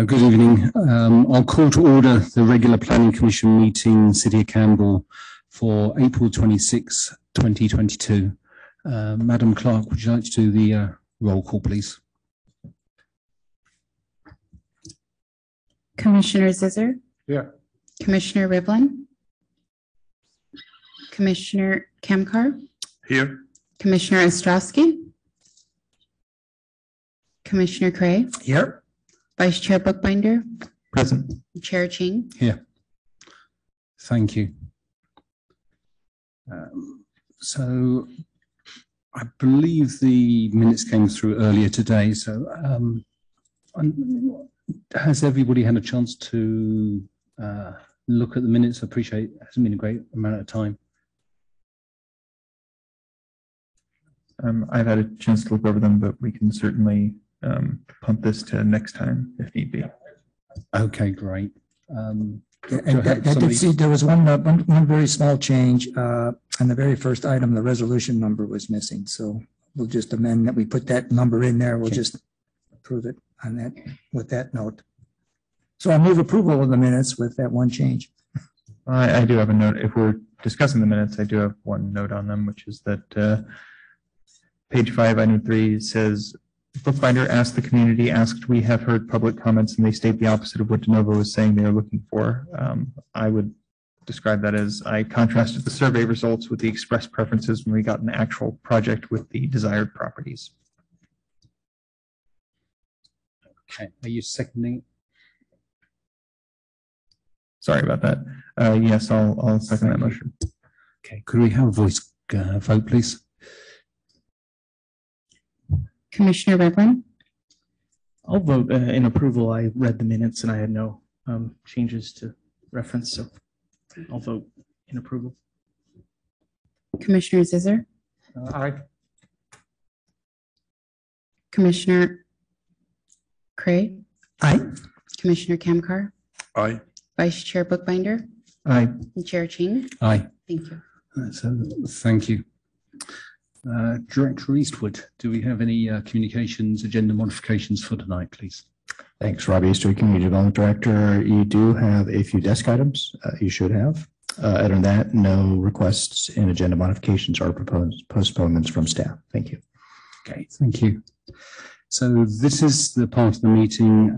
Good evening. I'll call to order the regular Planning Commission meeting, City of Campbell, for April 26, 2022. Madam Clerk, would you like to do the roll call, please? Commissioner Zizzer? Here. Commissioner Rivlin? Commissioner Kamkar? Here. Commissioner Ostrowski? Commissioner Cray? Here. Vice Chair Bookbinder? Present. Chair Ching? Here. Thank you. So I believe the minutes came through earlier today. So has everybody had a chance to look at the minutes? I appreciate it hasn't been a great amount of time. I've had a chance to look over them, but we can certainly punt this to next time if need be. Okay, great. I did see there was one very small change on the very first item. The resolution number was missing, so we'll just amend that. We put that number in there. We'll just approve it on that with that note. So I move approval of the minutes with that one change. I do have a note. If we're discussing the minutes, I do have one note on them, which is that page 5, item 3 says, Bookbinder asked the community, we have heard public comments, and they state the opposite of what DeNovo was saying they are looking for. I would describe that as I contrasted the survey results with the expressed preferences when we got an actual project with the desired properties. Okay, are you seconding? Sorry about that. Yes, I'll second that motion. Okay, could we have a voice vote, please? Commissioner Rivlin? I'll vote in approval. I read the minutes and I had no changes to reference, so I'll vote in approval. Commissioner Zizzer? Aye. Commissioner Cray? Aye. Commissioner Kamkar? Aye. Vice Chair Bookbinder? Aye. And Chair Ching? Aye. Thank you. So, thank you. Director Eastwood, do we have any communications agenda modifications for tonight, please? Thanks, Robbie Eastwood, Community Development Director. You do have a few desk items you should have. Other than that, no requests and agenda modifications or proposed postponements from staff. Thank you. Okay, thank you. So this is the part of the meeting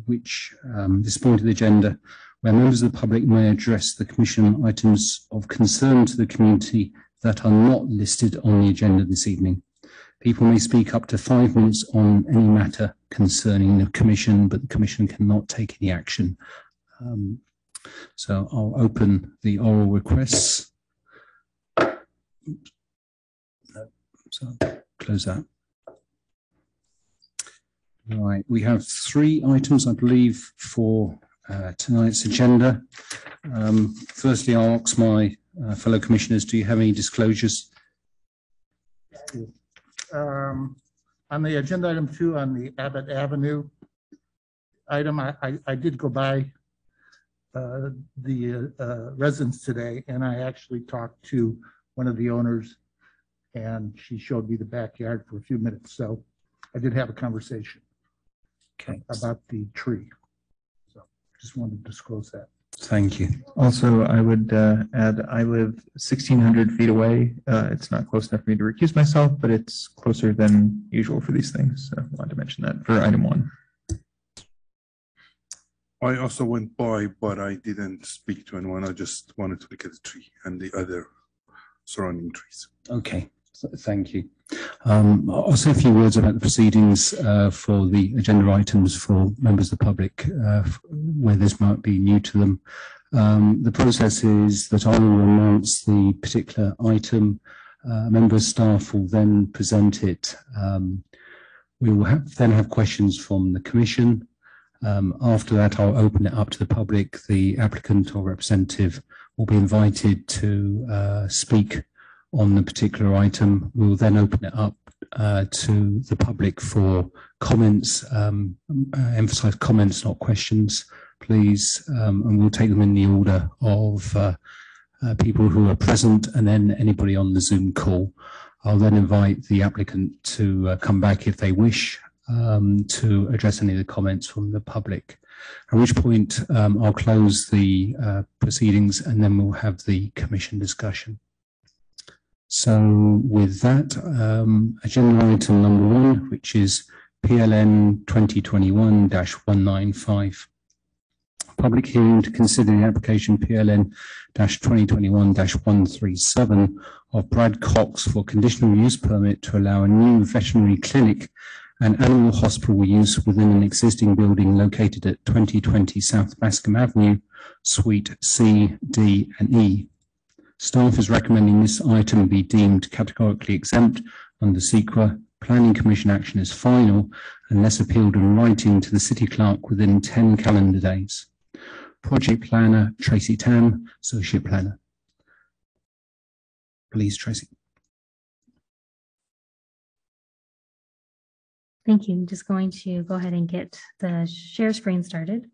which this point of the agenda where members of the public may address the Commission items of concern to the community that are not listed on the agenda this evening. People may speak up to 5 minutes on any matter concerning the Commission, but the Commission cannot take any action. So I'll open the oral requests. So close that. All right, we have 3 items, I believe, for tonight's agenda. Firstly, I'll ask my fellow commissioners, do you have any disclosures? On the agenda item 2 on the Abbott Avenue item, I did go by the residence today, and I actually talked to one of the owners, and she showed me the backyard for a few minutes. So I did have a conversation about the tree. So just wanted to disclose that. Thank you. Also, I would add, I live 1,600 feet away. It's not close enough for me to recuse myself, but it's closer than usual for these things. So I wanted to mention that for item 1. I also went by, but I didn't speak to anyone. I just wanted to look at the tree and the other surrounding trees. Okay, thank you. I'll say a few words about the proceedings for the agenda items for members of the public where this might be new to them. The process is that I will announce the particular item. A member of staff will then present it. We will then have questions from the Commission. After that, I'll open it up to the public. The applicant or representative will be invited to speak on the particular item. We'll then open it up to the public for comments, emphasize comments, not questions, please. And we'll take them in the order of people who are present and then anybody on the Zoom call. I'll then invite the applicant to come back if they wish to address any of the comments from the public, at which point I'll close the proceedings and then we'll have the Commission discussion. So with that, agenda item number 1, which is PLN 2021-195. Public hearing to consider the application PLN 2021-137 of Brad Cox for conditional use permit to allow a new veterinary clinic and animal hospital use within an existing building located at 2020 South Bascom Avenue, Suite C, D, and E. Staff is recommending this item be deemed categorically exempt under SEQA. Planning Commission action is final unless appealed in writing to the City Clerk within 10 calendar days. Project Planner Tracy Tam, Associate Planner. Please, Tracy. Thank you. I'm just going to go ahead and get the share screen started.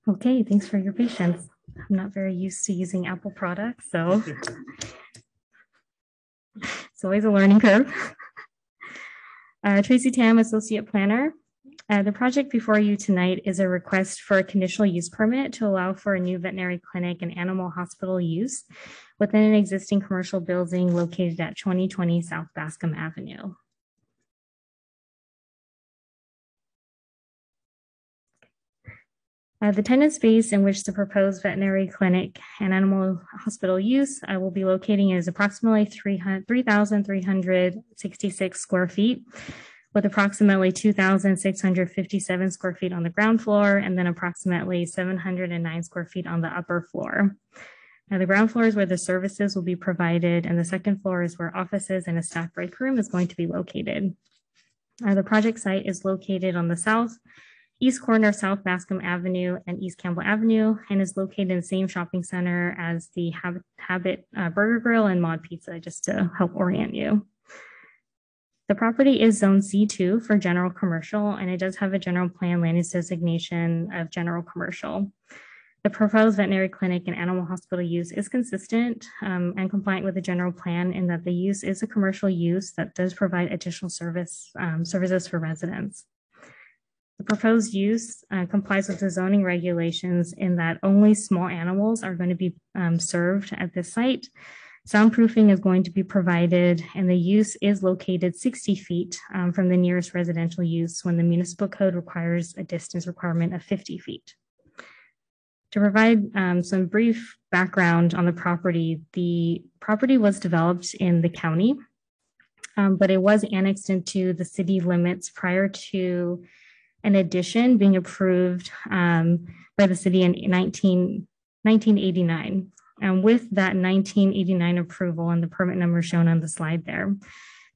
Okay, thanks for your patience. I'm not very used to using Apple products, so it's always a learning curve. Tracy Tam, Associate Planner. The project before you tonight is a request for a conditional use permit to allow for a new veterinary clinic and animal hospital use within an existing commercial building located at 2020 South Bascom Avenue. The tenant space in which the proposed veterinary clinic and animal hospital use will be locating is approximately 3,366 square feet, with approximately 2,657 square feet on the ground floor and then approximately 709 square feet on the upper floor. Now, the ground floor is where the services will be provided, and the second floor is where offices and a staff break room is going to be located. The project site is located on the southeast corner of South Bascom Avenue and East Campbell Avenue, and is located in the same shopping center as the Abbott Burger Grill and Mod Pizza, just to help orient you. The property is zone C2 for general commercial, and it does have a general plan land use designation of general commercial. The proposed veterinary clinic and animal hospital use is consistent and compliant with the general plan in that the use is a commercial use that does provide additional services for residents. The proposed use complies with the zoning regulations in that only small animals are going to be served at this site. Soundproofing is going to be provided, and the use is located 60 feet from the nearest residential use when the municipal code requires a distance requirement of 50 feet. To provide some brief background on the property was developed in the county, but it was annexed into the city limits prior to an addition being approved by the city in 1989. And with that 1989 approval and the permit number shown on the slide there,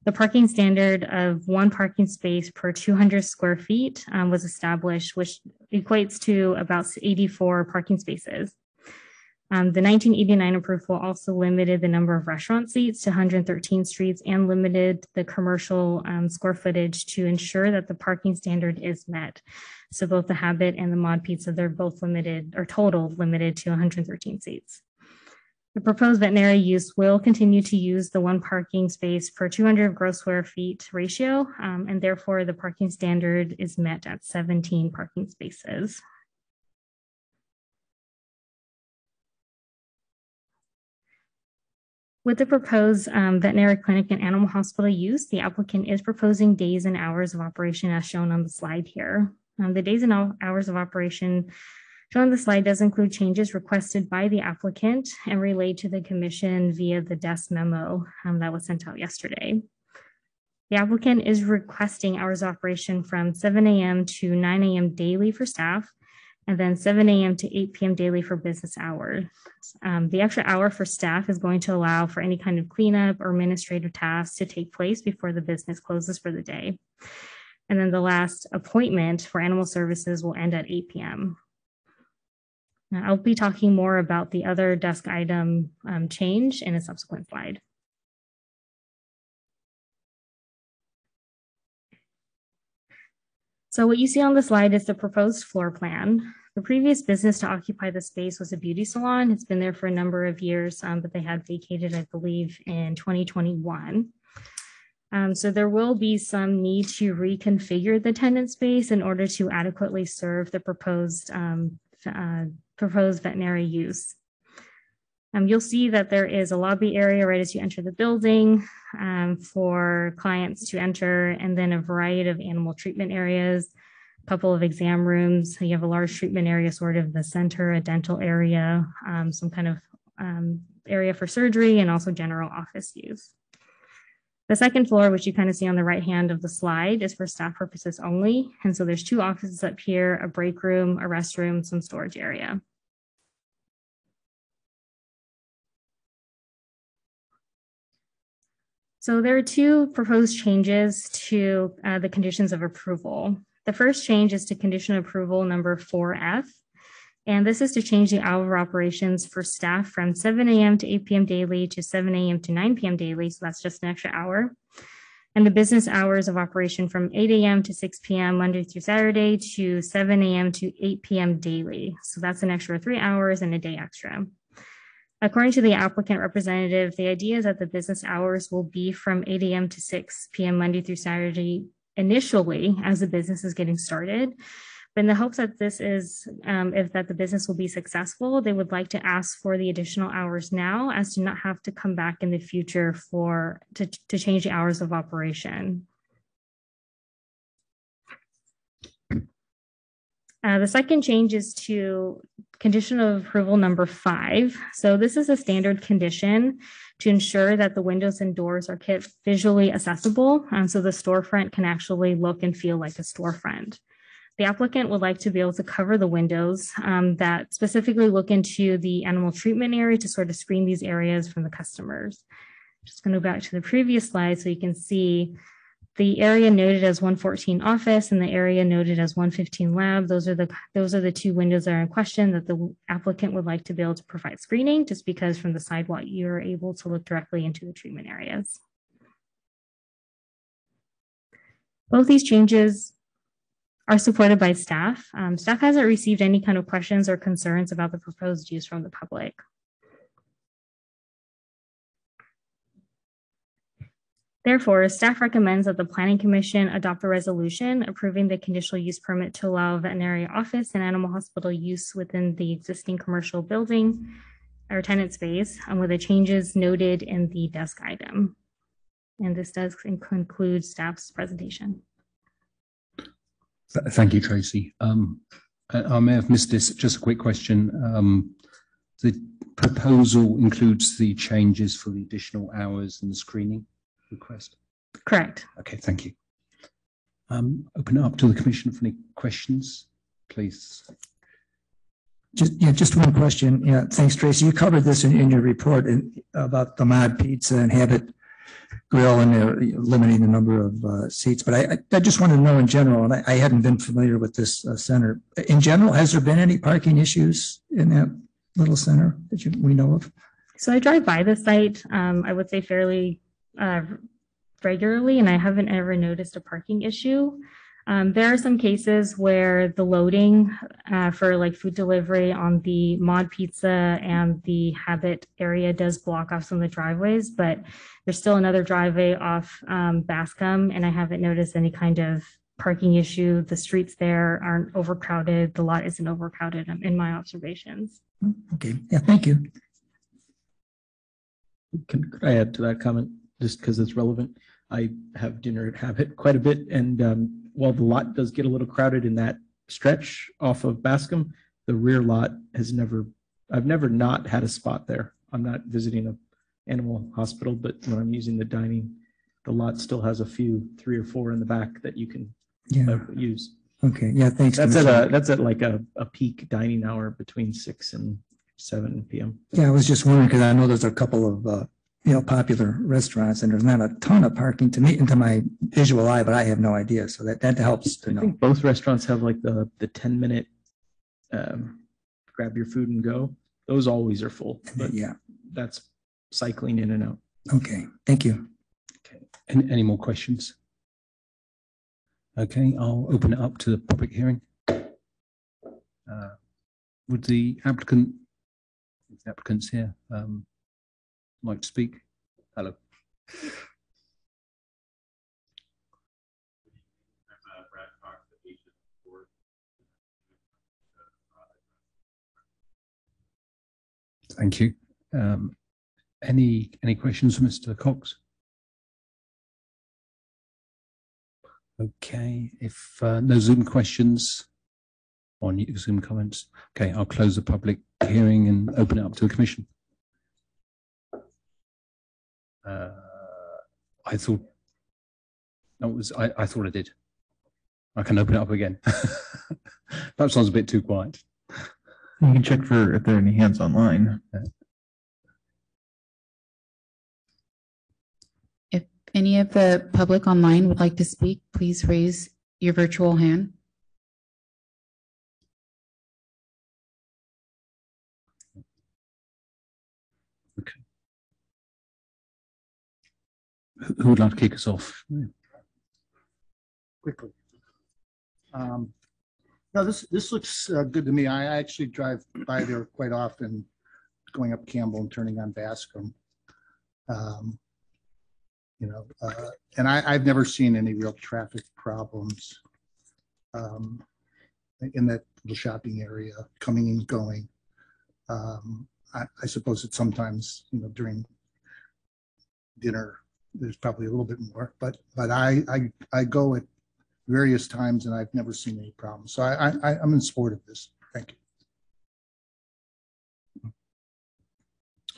the parking standard of one parking space per 200 square feet was established, which equates to about 84 parking spaces. The 1989 approval also limited the number of restaurant seats to 113 streets and limited the commercial square footage to ensure that the parking standard is met. So both the Abbott and the Mod Pizza, they're both limited or total limited to 113 seats. The proposed veterinary use will continue to use the one parking space per 200 gross square feet ratio, and therefore the parking standard is met at 17 parking spaces. With the proposed veterinary clinic and animal hospital use, the applicant is proposing days and hours of operation as shown on the slide here. The days and hours of operation shown on the slide does include changes requested by the applicant and relayed to the commission via the desk memo that was sent out yesterday. The applicant is requesting hours of operation from 7 a.m. to 9 a.m. daily for staff, and then 7 a.m. to 8 p.m. daily for business hours. The extra hour for staff is going to allow for any kind of cleanup or administrative tasks to take place before the business closes for the day. And then the last appointment for animal services will end at 8 p.m. Now, I'll be talking more about the other desk item change in a subsequent slide. So what you see on the slide is the proposed floor plan. The previous business to occupy the space was a beauty salon. It's been there for a number of years, but they had vacated, I believe, in 2021. So there will be some need to reconfigure the tenant space in order to adequately serve the proposed veterinary use. You'll see that there is a lobby area right as you enter the building for clients to enter, and then a variety of animal treatment areas, a couple of exam rooms. You have a large treatment area sort of the center, a dental area, some kind of area for surgery, and also general office use. The second floor, which you kind of see on the right hand of the slide, is for staff purposes only. And so there's two offices up here, a break room, a restroom, some storage area. So there are two proposed changes to the conditions of approval. The first change is to condition approval number 4F. And this is to change the hour of operations for staff from 7 a.m. to 8 p.m. daily to 7 a.m. to 9 p.m. daily. So that's just an extra hour. and the business hours of operation from 8 a.m. to 6 p.m. Monday through Saturday to 7 a.m. to 8 p.m. daily. So that's an extra 3 hours and a day extra. According to the applicant representative, the idea is that the business hours will be from 8 a.m. to 6 p.m. Monday through Saturday initially as the business is getting started. But in the hopes that this is, if that the business will be successful, they would like to ask for the additional hours now as to not have to come back in the future to change the hours of operation. The second change is to condition of approval number 5. So this is a standard condition to ensure that the windows and doors are kept visually accessible. So the storefront can actually look and feel like a storefront. The applicant would like to be able to cover the windows that specifically look into the animal treatment area to sort of screen these areas from the customers. Just going to go back to the previous slide so you can see the area noted as 114 office and the area noted as 115 lab. Those are the two windows that are in question that the applicant would like to be able to provide screening, just because from the sidewalk you're able to look directly into the treatment areas. Both these changes are supported by staff. Staff hasn't received any kind of questions or concerns about the proposed use from the public. Therefore, staff recommends that the Planning Commission adopt a resolution approving the conditional use permit to allow veterinary office and animal hospital use within the existing commercial building or tenant space with the changes noted in the desk item. And this does conclude staff's presentation. Thank you, Tracy. I may have missed this. Just a quick question. The proposal includes the changes for the additional hours and the screening request? Correct. Okay, thank you. Open it up to the Commission for any questions, please. Just one question. Yeah, thanks, Tracy. You covered this in your report about the Mod Pizza and Abbott Grill and limiting the number of seats. But I just want to know in general, and I hadn't been familiar with this center. In general, has there been any parking issues in that little center that we know of? So I drive by the site, I would say fairly regularly, and I haven't ever noticed a parking issue. There are some cases where the loading for like food delivery on the Mod Pizza and the Abbott area does block off some of the driveways, but there's still another driveway off Bascom, and I haven't noticed any kind of parking issue. The streets there aren't overcrowded. The lot isn't overcrowded in my observations. Okay, yeah, thank you. Could I add to that comment just because it's relevant? I have dinner at Abbott quite a bit, and while the lot does get a little crowded in that stretch off of Bascom, the rear lot I've never not had a spot there. I'm not visiting an animal hospital, but when I'm using the dining, the lot still has a few, 3 or 4 in the back that you can use. Okay, yeah, thanks. That's at like a peak dining hour between 6 and 7 p.m. Yeah, I was just wondering because I know there's a couple of popular restaurants, and there's not a ton of parking to meet into my visual eye, but I have no idea. So that helps to know. I think both restaurants have like the 10-minute grab your food and go. Those always are full. But yeah, that's cycling in and out. Okay, thank you. Okay, any more questions? Okay, I'll open it up to the public hearing. Would the applicants here like to speak? Hello. Thank you. Any questions for Mr. Cox? Okay, if no Zoom questions or Zoom comments, okay, I'll close the public hearing and open it up to the Commission. I thought I did. I can open it up again. Perhaps I was a bit too quiet. You can check for if there are any hands online. If any of the public online would like to speak, please raise your virtual hand. Okay. Who would like to kick us off? Quickly. No, this looks good to me. I actually drive by there quite often, going up Campbell and turning on Bascom. And I've never seen any real traffic problems in that little shopping area, coming and going. I suppose that sometimes, during dinner, there's probably a little bit more, but I go at various times and I've never seen any problems. So I'm in support of this. Thank you.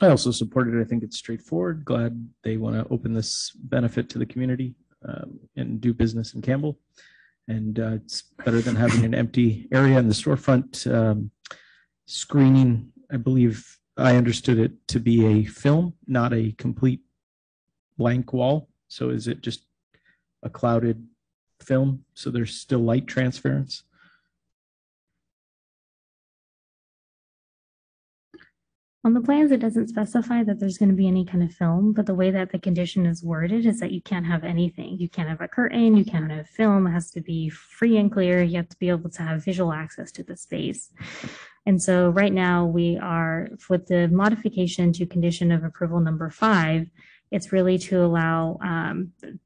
I also support it. I think it's straightforward. Glad they want to open this benefit to the community and do business in Campbell. And it's better than having an empty area in the storefront. Screening, I believe I understood it to be a film, not a complete blank wall. So is it just a clouded film? So there's still light transference? On the plans, it doesn't specify that there's going to be any kind of film, but the way that the condition is worded is that you can't have anything. You can't have a curtain, you can't have film. It has to be free and clear. You have to be able to have visual access to the space. And so right now we are, with the modification to condition of approval number 5, it's really to allow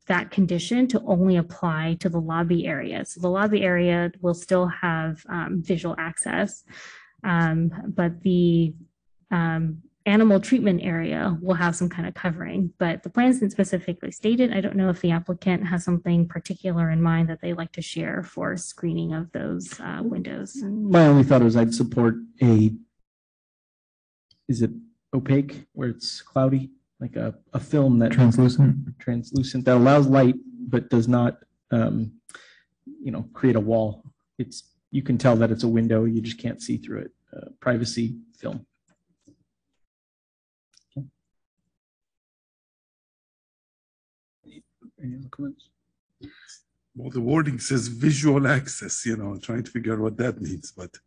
that condition to only apply to the lobby area. So the lobby area will still have visual access, but the animal treatment area will have some kind of covering, but the plans didn't specifically state it. I don't know if the applicant has something particular in mind that they like to share for screening of those windows. My only thought was I'd support is it opaque where it's cloudy? Like a film that translucent that allows light but does not create a wall. You can tell that it's a window, you just can't see through it. Privacy film. Okay. Any other comments? Well, the wording says visual access, trying to figure out what that means, but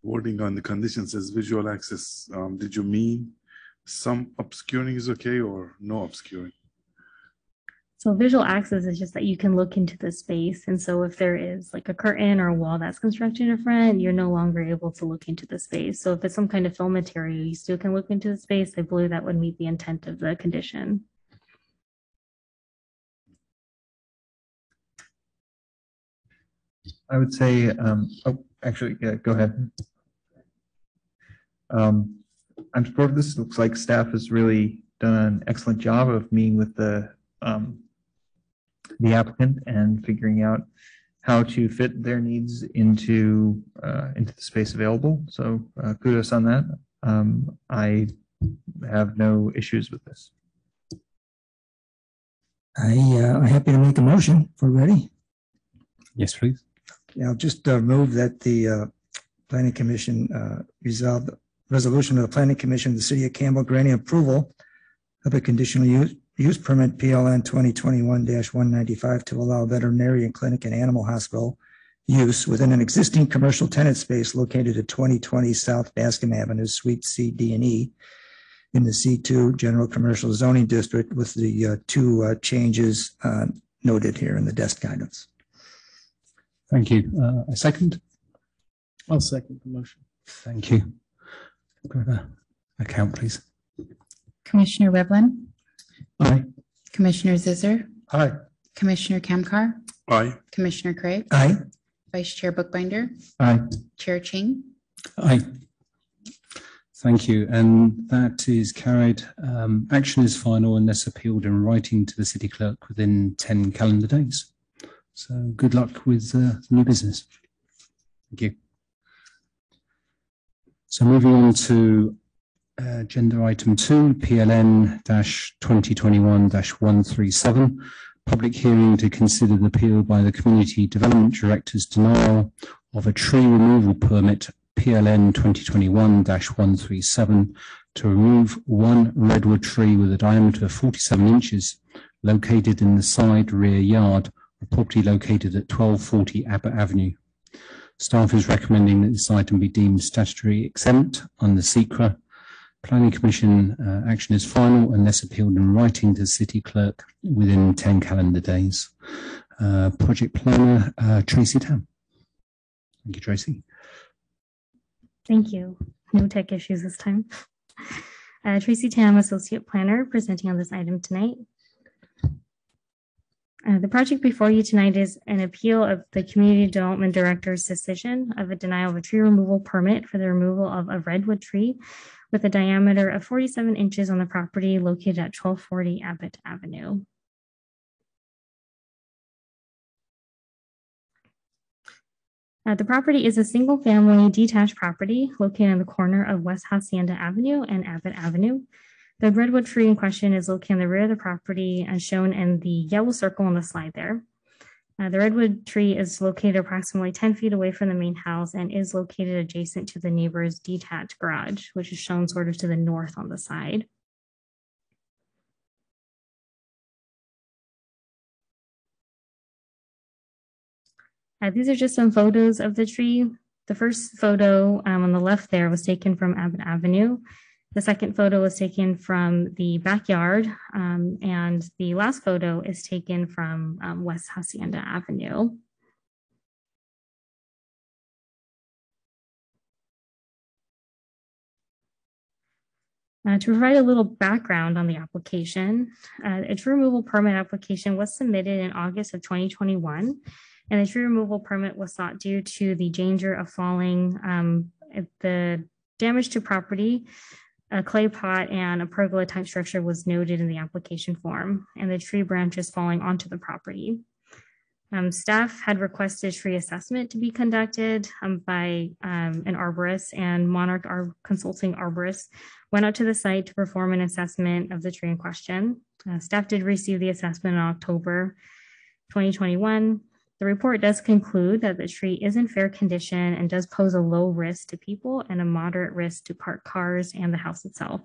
wording on the condition says visual access. Did you mean some obscuring is okay or no obscuring? So visual access is just that you can look into the space. And so if there is like a curtain or a wall that's constructed in front, you're no longer able to look into the space. So if it's some kind of film material, you still can look into the space. I believe that would meet the intent of the condition. I would say, go ahead. I'm supportive of this. Looks like staff has really done an excellent job of meeting with the applicant and figuring out how to fit their needs into the space available. So kudos on that. I have no issues with this. I'm happy to make a motion if we're ready. Yes, please. Yeah, I'll just move that the Planning Commission resolve the resolution of the Planning Commission of the City of Campbell granting approval of a conditional use permit PLN 2021-195 to allow veterinary and clinic and animal hospital use within an existing commercial tenant space located at 2020 South Bascom Avenue, Suite C, D, and E in the C2 General Commercial Zoning District with the two changes noted here in the desk guidance. Thank you. A second? I'll second the motion. Thank you. Account, please. Commissioner Revlin, Aye. Commissioner Zisser, Aye. Commissioner Kamkar, Aye. Commissioner Craig, Aye. Vice Chair Bookbinder, Aye. Chair Ching. Aye. Thank you. And that is carried. Action is final unless appealed in writing to the City Clerk within 10 calendar days. So good luck with the new business. Thank you. So moving on to agenda item 2, PLN-2021-137, public hearing to consider the appeal by the Community Development Director's denial of a tree removal permit PLN 2021-137 to remove one redwood tree with a diameter of 47 inches located in the side rear yard of property located at 1240 Abbott Avenue. Staff is recommending that this item be deemed statutory exempt under SECRA. Planning Commission action is final unless appealed in writing to the City Clerk within 10 calendar days. Project Planner Tracy Tam. Thank you, Tracy. Thank you. No tech issues this time. Tracy Tam, Associate Planner, presenting on this item tonight. The project before you tonight is an appeal of the Community Development Director's decision of a denial of a tree removal permit for the removal of a redwood tree with a diameter of 47 inches on the property located at 1240 Abbott Avenue. The property is a single-family detached property located on the corner of West Hacienda Avenue and Abbott Avenue. The redwood tree in question is located in the rear of the property as shown in the yellow circle on the slide there. The redwood tree is located approximately 10 feet away from the main house and is located adjacent to the neighbor's detached garage, which is shown sort of to the north on the side. These are just some photos of the tree. The first photo on the left there was taken from Abbott Avenue. The second photo was taken from the backyard, and the last photo is taken from West Hacienda Avenue. To provide a little background on the application, a tree removal permit application was submitted in August of 2021, and the tree removal permit was sought due to the danger of falling, the damage to property. A clay pot and a pergola type structure was noted in the application form, and the tree branches falling onto the property. Staff had requested tree assessment to be conducted by an arborist, and Monarch Consulting Arborist went out to the site to perform an assessment of the tree in question. Staff did receive the assessment in October 2021. The report does conclude that the tree is in fair condition and does pose a low risk to people and a moderate risk to parked cars and the house itself.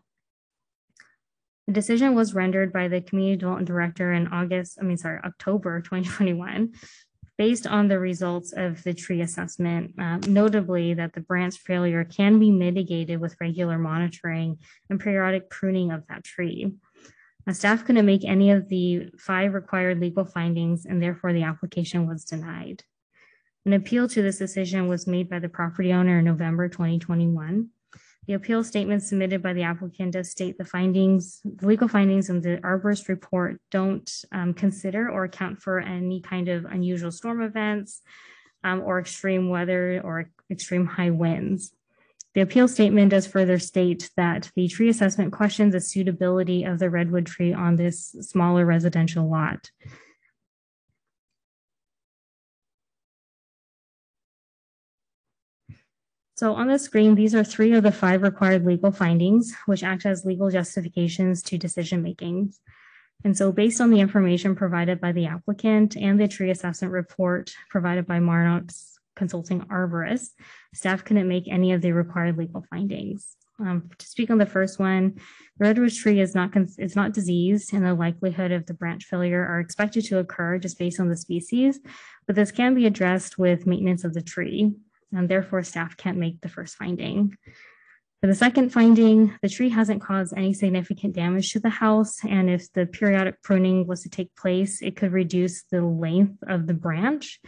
The decision was rendered by the Community Development Director in October 2021, based on the results of the tree assessment, notably that the branch failure can be mitigated with regular monitoring and periodic pruning of that tree. Staff couldn't make any of the 5 required legal findings, and therefore the application was denied. An appeal to this decision was made by the property owner in November 2021. The appeal statement submitted by the applicant does state the legal findings in the arborist report don't consider or account for any kind of unusual storm events or extreme weather or extreme high winds. The appeal statement does further state that the tree assessment questions the suitability of the redwood tree on this smaller residential lot. So on the screen, these are 3 of the 5 required legal findings, which act as legal justifications to decision making. And so based on the information provided by the applicant and the tree assessment report provided by Monarch's Consulting Arborist, staff couldn't make any of the required legal findings. To speak on the first one, the redwood tree is not diseased, and the likelihood of the branch failure are expected to occur just based on the species, but this can be addressed with maintenance of the tree, and therefore staff can't make the first finding. For the second finding, the tree hasn't caused any significant damage to the house, and if the periodic pruning was to take place, it could reduce the length of the branch.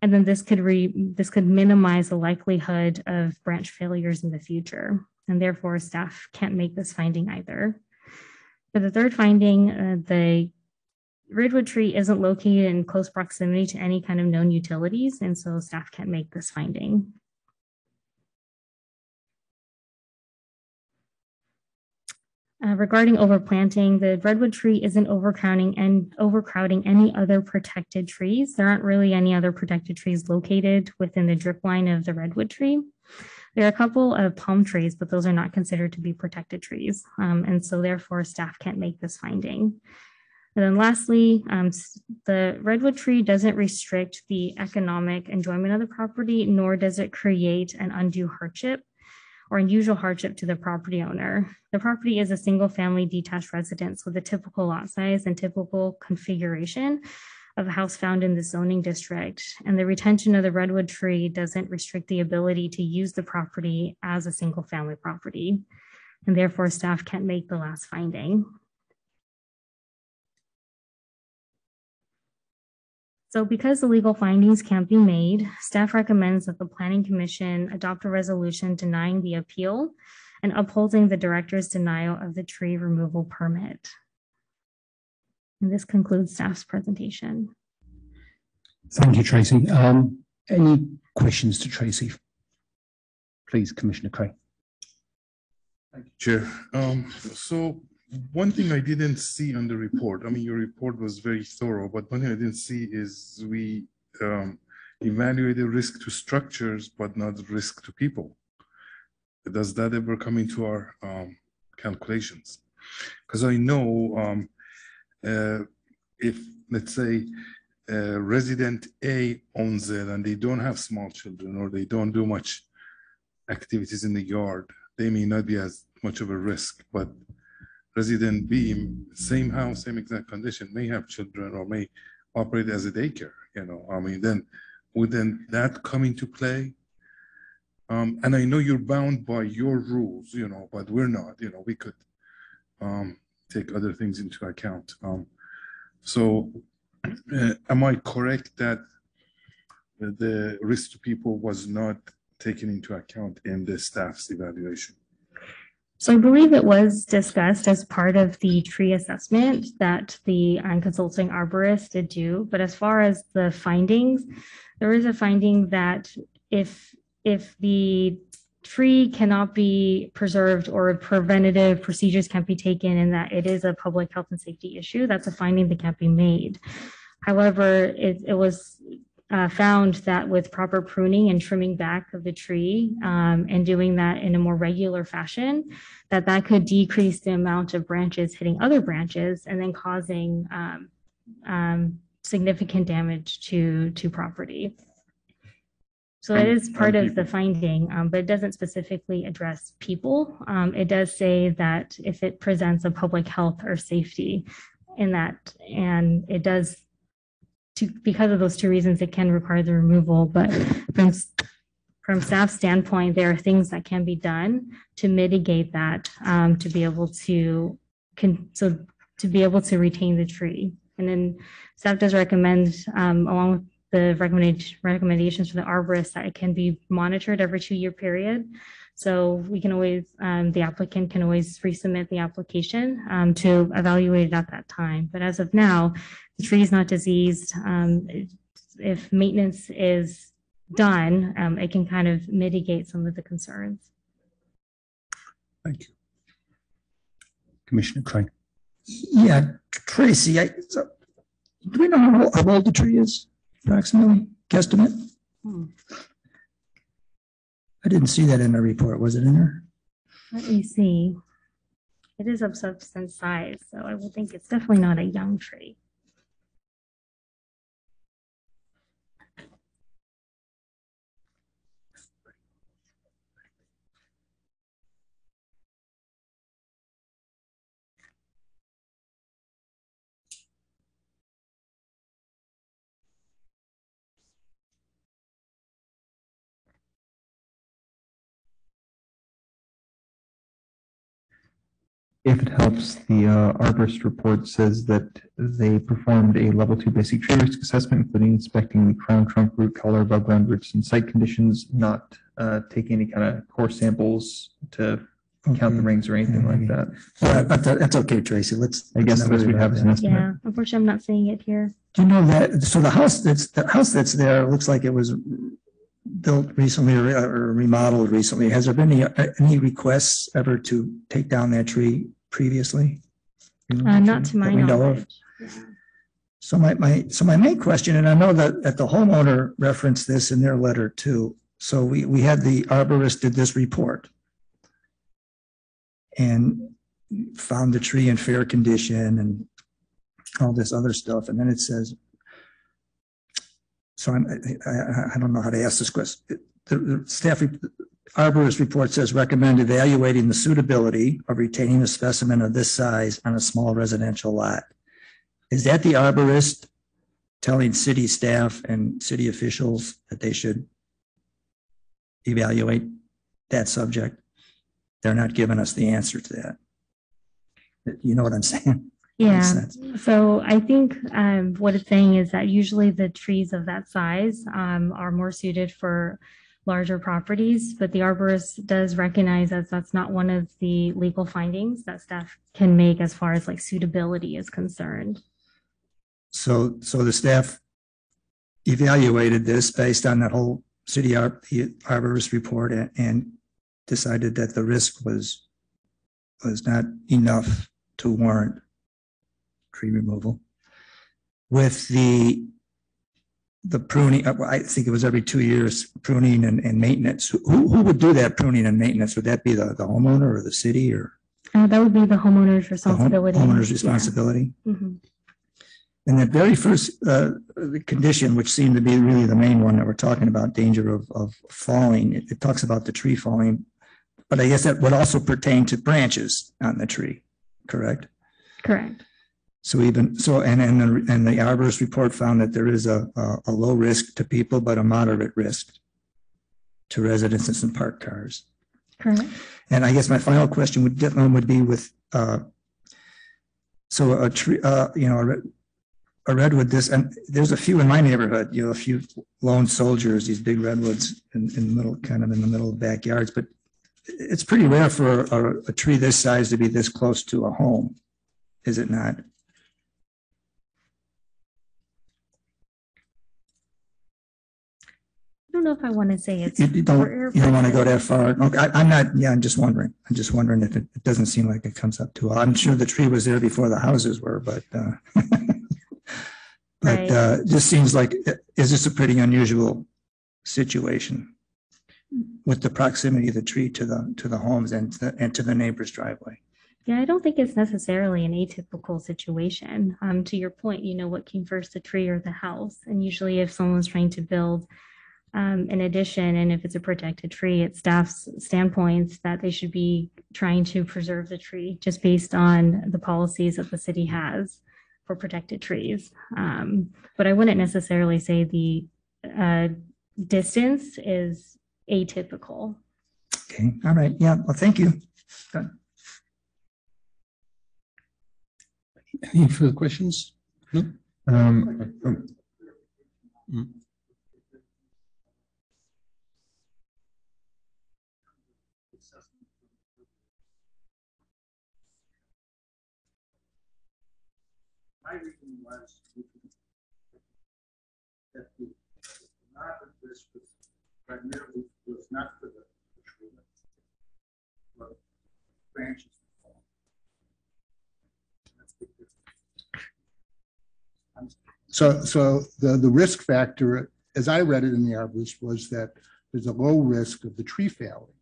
And then this could minimize the likelihood of branch failures in the future, and therefore staff can't make this finding either. For the third finding, the redwood tree isn't located in close proximity to any kind of known utilities, and so staff can't make this finding. Regarding overplanting, the redwood tree isn't overcrowding any other protected trees. There aren't really any other protected trees located within the drip line of the redwood tree. There are a couple of palm trees, but those are not considered to be protected trees. And so therefore staff can't make this finding. And then lastly, the redwood tree doesn't restrict the economic enjoyment of the property, nor does it create an undue hardship or unusual hardship to the property owner. The property is a single family detached residence with a typical lot size and typical configuration of a house found in the zoning district. And the retention of the redwood tree doesn't restrict the ability to use the property as a single family property. and therefore staff can't make the last finding. So because the legal findings can't be made, staff recommends that the Planning Commission adopt a resolution denying the appeal and upholding the director's denial of the tree removal permit. And this concludes staff's presentation. Thank you, Tracy. Any questions to Tracy? Please, Commissioner Cray. Thank you, Chair. So one thing I didn't see on the report, I mean, your report was very thorough, but one thing I didn't see is we evaluated risk to structures, but not risk to people. Does that ever come into our calculations? Because I know if, let's say, resident A owns it and they don't have small children or they don't do much activities in the yard, they may not be as much of a risk, but resident B, same house, same exact condition, may have children or may operate as a daycare, you know, I mean, then wouldn't that come into play? And I know you're bound by your rules, you know, but we're not, you know, we could take other things into account. So am I correct that the risk to people was not taken into account in the staff's evaluation? So I believe it was discussed as part of the tree assessment that the consulting arborist did do. But as far as the findings, there is a finding that if the tree cannot be preserved or preventative procedures can't be taken and that it is a public health and safety issue, that's a finding that can't be made. However, it was found that with proper pruning and trimming back of the tree and doing that in a more regular fashion, that could decrease the amount of branches hitting other branches and then causing significant damage to property. So it is part of the finding, but it doesn't specifically address people. It does say that if it presents a public health or safety in that, and it does, because of those two reasons, it can require the removal. But from staff's standpoint, there are things that can be done to mitigate that, to be able to retain the tree. And then staff does recommend, along with the recommendations for the arborist, that it can be monitored every 2-year period. So we can always, the applicant can always resubmit the application to evaluate it at that time. But as of now, the tree is not diseased. If maintenance is done, it can kind of mitigate some of the concerns. Thank you. Commissioner Crane. Yeah, Tracy, do we know how old the tree is, approximately, guesstimate? I didn't see that in the report. Was it in there? Let me see. It is of substance size, so I would think it's definitely not a young tree. If it helps, the arborist report says that they performed a level 2 basic tree risk assessment, including inspecting the crown, trunk, root, color, above ground roots, and site conditions, not taking any kind of core samples to count the rings or anything like that. That's okay, Tracy. I guess the best we have is an estimate. Yeah, unfortunately, I'm not seeing it here. Do you know that? So the house that's there looks like it was built recently or remodeled recently. Has there been any requests ever to take down that tree previously? Not to my knowledge. So my main question, and I know that the homeowner referenced this in their letter too. So we had the arborist did this report and found the tree in fair condition and all this other stuff. And then it says, so I don't know how to ask this question. The staff arborist report says recommend evaluating the suitability of retaining a specimen of this size on a small residential lot. Is that the arborist telling city staff and city officials that they should evaluate that subject? they're not giving us the answer to that. You know what I'm saying? Yeah. Makes sense. So I think what it's saying is that usually the trees of that size are more suited for larger properties, but the arborist does recognize that that's not one of the legal findings that staff can make as far as like suitability is concerned. So the staff evaluated this based on that whole city arborist report and decided that the risk was not enough to warrant tree removal. With the pruning, I think it was every 2 years, pruning and maintenance. Who would do that pruning and maintenance? Would that be the homeowner or the city, or? That would be the homeowner's responsibility. Homeowner's responsibility. Yeah. Mm-hmm. And the very first condition, which seemed to be really the main one that we're talking about, danger of falling, it talks about the tree falling, but I guess that would also pertain to branches on the tree, correct? Correct. So and the arborist report found that there is a low risk to people, but a moderate risk to residences and parked cars. Correct. And I guess my final question would be with so a tree, a redwood. And there's a few in my neighborhood. A few lone soldiers, these big redwoods in the middle, kind of in the middle of backyards. But it's pretty rare for a tree this size to be this close to a home, is it not? I don't know if I want to say it's. You don't want to go that far. Okay, I'm not. Yeah, I'm just wondering. If it doesn't seem like it comes up to. I'm sure the tree was there before the houses were, but Right. Just seems like, is this a pretty unusual situation with the proximity of the tree to the homes and to the neighbor's driveway? Yeah, I don't think it's necessarily an atypical situation. To your point, what came first, the tree or the house? And usually if someone's trying to build an addition, and if it's a protected tree, it's staff's standpoints that they should be trying to preserve the tree just based on the policies that the city has for protected trees. But I wouldn't necessarily say the distance is atypical. Okay, all right, yeah, well, thank you. Done. Any further questions? No? My reason was that the amount of this was primarily was not for the tree, but branches. So the risk factor, as I read it in the arborist, was that there's a low risk of the tree failing,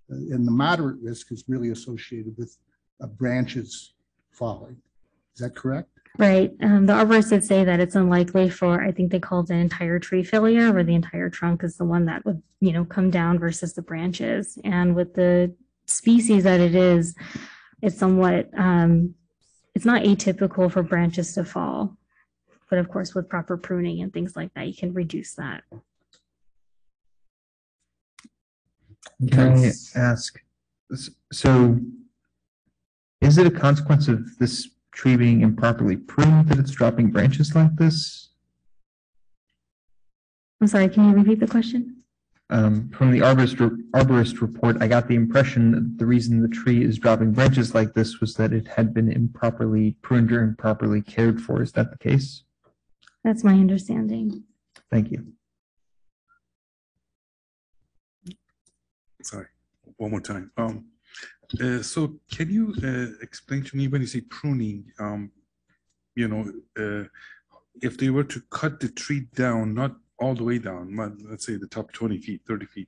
and the moderate risk is really associated with branches falling. Is that correct? Right. The arborist did say that it's unlikely for, I think they called an entire tree failure, where the entire trunk is the one that would, come down versus the branches. And with the species that it is, it's somewhat, it's not atypical for branches to fall. But of course, with proper pruning and things like that, you can reduce that. Can I ask, so is it a consequence of this tree being improperly pruned that it's dropping branches like this? I'm sorry, can you repeat the question? From the arborist report, I got the impression that the reason the tree is dropping branches like this was that it had been improperly pruned or improperly cared for. Is that the case? That's my understanding. Thank you. Sorry, one more time. So can you explain to me when you say pruning, if they were to cut the tree down, not all the way down, let's say the top 20 feet, 30 feet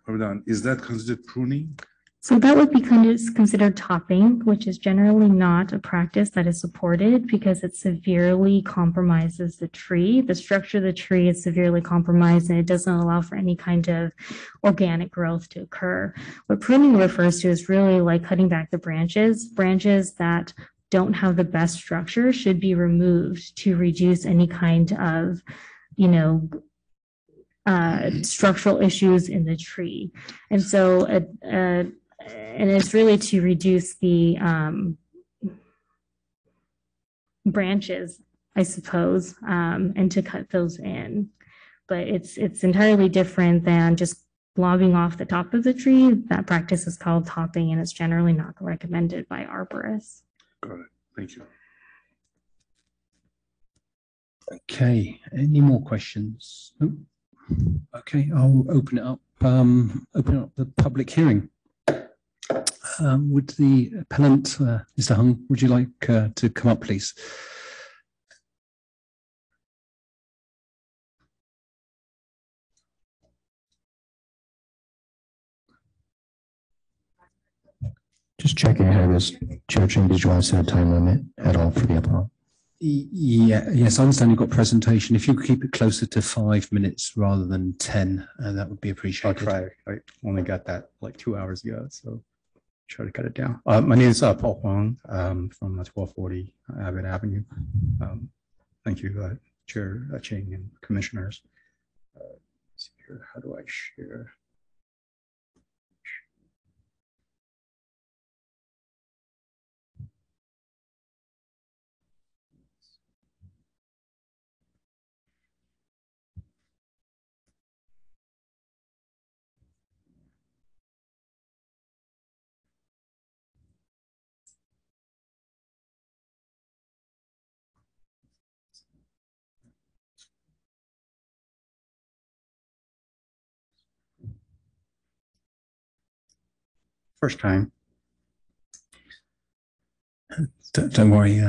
or down, is that considered pruning? So that would be considered topping, which is generally not a practice that is supported because it severely compromises the tree. The structure of the tree is severely compromised and it doesn't allow for any kind of organic growth to occur. What pruning refers to is really like cutting back the branches. Branches that don't have the best structure should be removed to reduce any kind of, structural issues in the tree. And so and it's really to reduce the branches, I suppose, and to cut those in. But it's entirely different than just lobbing off the top of the tree. That practice is called topping, and it's generally not recommended by arborists. Got it. Thank you. Okay, any more questions? Nope. Okay, I'll open it up. Open up the public hearing. Would the appellant, Mr. Hung, would you like to come up, please? Just checking ahead of this, Chair Ching, did you want to set a time limit at all for the appellant? Yes, I understand you've got presentation. If you could keep it closer to 5 minutes rather than 10, that would be appreciated. I'll try. I only got that like 2 hours ago, so try to cut it down. My name is Paul Huang from 1240 Abbott Avenue. Thank you, Chair Ching and Commissioners. Let's see here, how do I share? First time. Don't worry.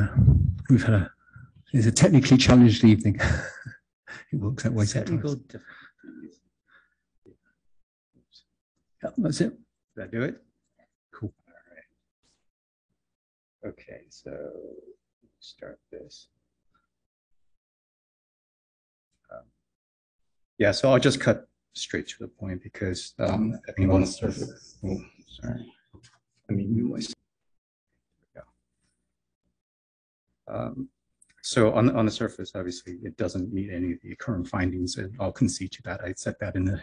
We've had it's a technically challenged evening. It works that way sometimes. Yeah, that's it. Did that do it? Cool. All right. Okay, so start this. Yeah, so I'll just cut straight to the point because I think on the surface. Oh, sorry. Let me mute myself. So on the surface, obviously, it doesn't meet any of the current findings, and I'll concede to that. I said that in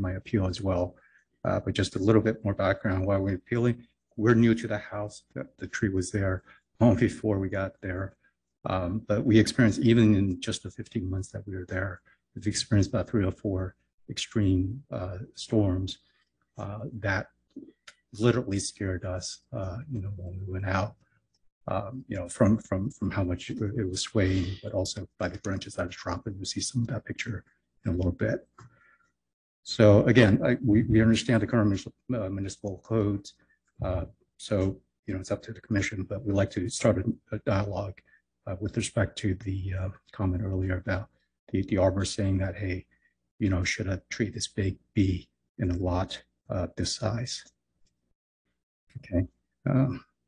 my appeal as well. But just a little bit more background why we're appealing. We're new to the house. The tree was there long before we got there, but we experienced, even in just the 15 months that we were there, we've experienced about 3 or 4 extreme storms that literally scared us. When we went out. From how much it was swaying, but also by the branches that it's dropping. You'll see some of that picture in a little bit. So again, we understand the current municipal codes. So it's up to the commission, but we'd like to start a dialogue with respect to the comment earlier about the arborist saying that, hey, should a tree this big be in a lot this size? Okay.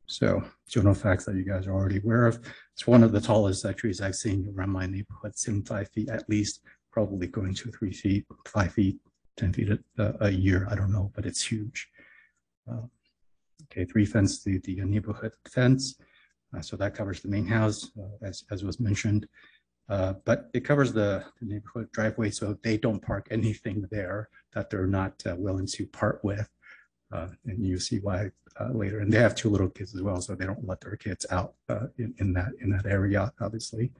So general facts that you guys are already aware of. It's one of the tallest trees I've seen around my neighborhood, 75 feet at least, probably going to 3 feet, 5 feet, 10 feet a year. I don't know, but it's huge. Okay, 3 fence, the neighborhood fence. So that covers the main house, as was mentioned. But it covers the neighborhood driveway, so they don't park anything there that they're not willing to part with. And you see why later. And they have 2 little kids as well, so they don't let their kids out in that area, obviously.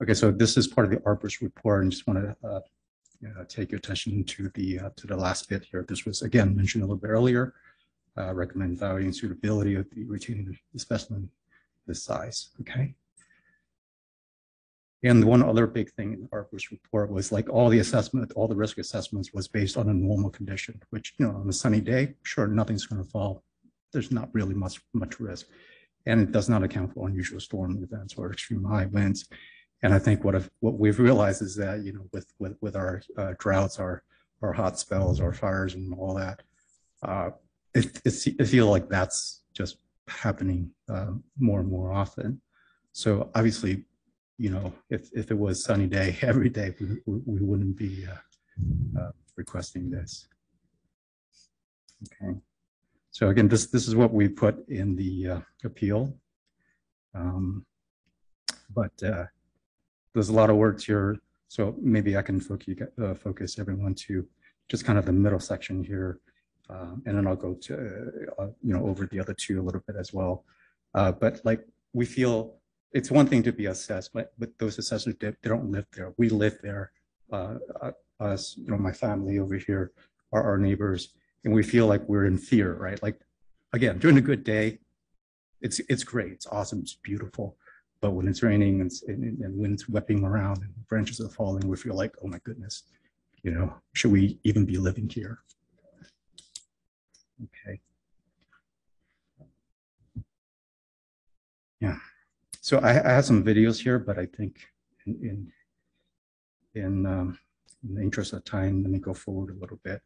Okay, so this is part of the arborist report, and just want to take your attention to the last bit here. This was again mentioned a little bit earlier. Recommend evaluating suitability of the retaining the specimen this size. Okay. And one other big thing in the arborist report was like all the risk assessments was based on a normal condition, which, on a sunny day, sure, nothing's going to fall. There's not really much risk. And it does not account for unusual storm events or extreme high winds. And I think what we've realized is that, with our droughts, our hot spells, our fires and all that, it feels like that's just happening more and more often. So obviously, if it was sunny day every day, we wouldn't be requesting this. Okay. So again, this is what we put in the appeal. But there's a lot of words here. So maybe I can focus everyone to just kind of the middle section here. And then I'll go to, over the other two a little bit as well. But like, we feel it's one thing to be assessed, but those assessors, they don't live there. We live there. Us, my family over here are our neighbors, and we feel like we're in fear, right? Like, again, during a good day, it's great, it's awesome, it's beautiful. But when it's raining and wind's whipping around and branches are falling, we feel like, oh my goodness, should we even be living here? Okay. Yeah. So I have some videos here, but I think in the interest of time, let me go forward a little bit.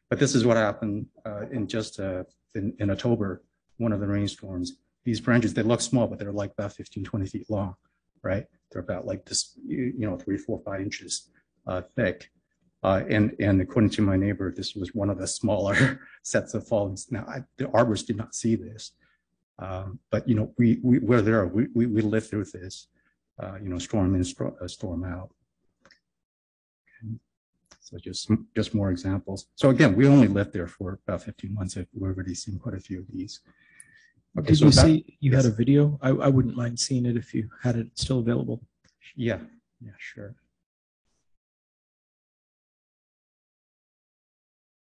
But this is what happened in October, one of the rainstorms. These branches, they look small, but they're like about 15, 20 feet long, right? They're about like this, 3, 4, 5 inches thick. And according to my neighbor, this was one of the smaller sets of fallings. Now, the arborists did not see this, but we're there. We lived through this, storm in, storm out. Okay. So just more examples. So again, we only lived there for about 15 months. We've already seen quite a few of these. Okay, did so you say you had a video? I wouldn't mind seeing it if you had it still available. Yeah, sure.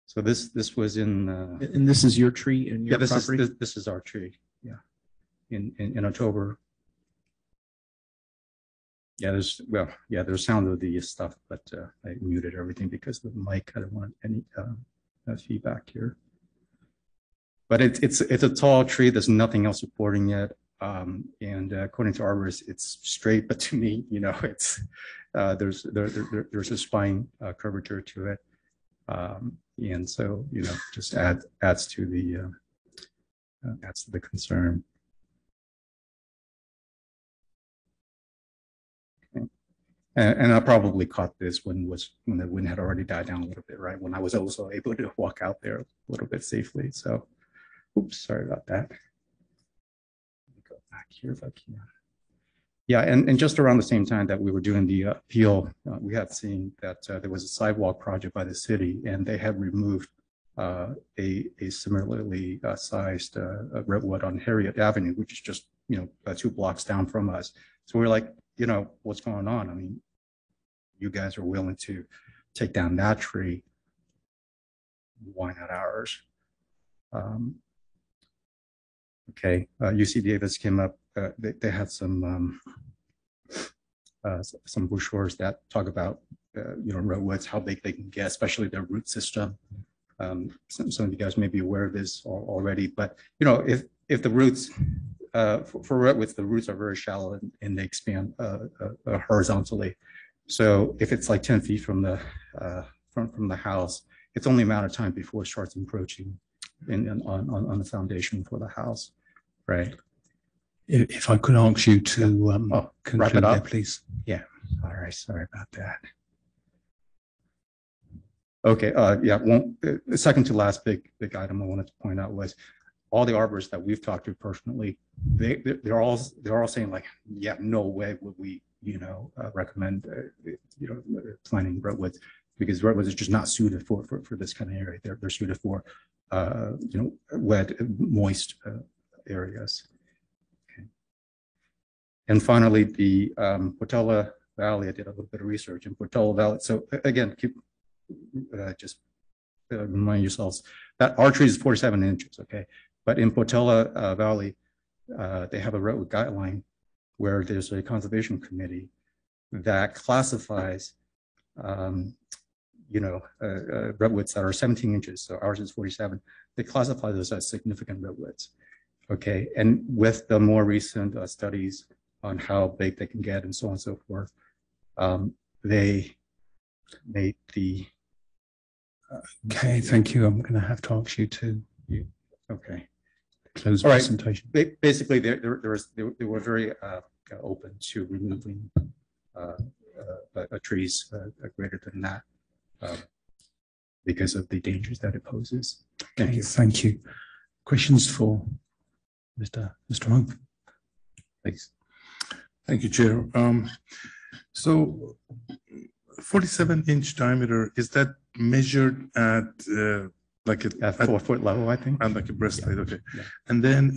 So this was in. And this is your tree and your property? This is our tree. Yeah, in October. Yeah, there's sound of the stuff, but I muted everything because the mic, I don't want any feedback here. But it's a tall tree. There's nothing else supporting it, and according to arborists, it's straight. But to me, it's there's a spine curvature to it, and so just adds to the concern. Okay. And I probably caught this when the wind had already died down a little bit, right? When I was also able to walk out there a little bit safely. So. Oops, sorry about that. Let me go back here if I can. Yeah, and just around the same time that we were doing the appeal, we had seen that there was a sidewalk project by the city, and they had removed a similarly sized redwood on Harriet Avenue, which is just 2 blocks down from us. So we're like, what's going on? I mean, you guys are willing to take down that tree. Why not ours? Okay, UC Davis came up. They had some brochures that talk about redwoods, how big they can get, especially their root system. Some of you guys may be aware of this already, but if the roots for redwoods, the roots are very shallow and they expand horizontally. So if it's like 10 feet from the house, it's only a matter of time before it starts encroaching on the foundation for the house, right? If I could ask you to wrap it up, there, please. Yeah. All right. Sorry about that. Okay. Yeah. The second to last big item I wanted to point out was all the arborists that we've talked to personally. They're all saying like, yeah, no way would we recommend planting redwoods, because redwoods is just not suited for this kind of area. They're suited for wet, moist areas. Okay. And finally, the Portola Valley, I did a little bit of research in Portola Valley. So again, keep just remind yourselves that our tree is 47 inches, okay? But in Portola Valley, they have a redwood guideline where there's a conservation committee that classifies redwoods that are 17 inches, so ours is 47. They classify those as significant redwoods, okay? And with the more recent studies on how big they can get and so on and so forth, they made the... Okay, thank you. I'm going to have to ask you to close the presentation. Basically, they were very open to removing trees greater than that. Because of the dangers that it poses. Thank you. Thank you. Questions for Mr. Monk? Please. Thank you, Chair. So 47-inch diameter, is that measured at like At 4 foot level, I think. like a breastplate? Okay. Yeah. And then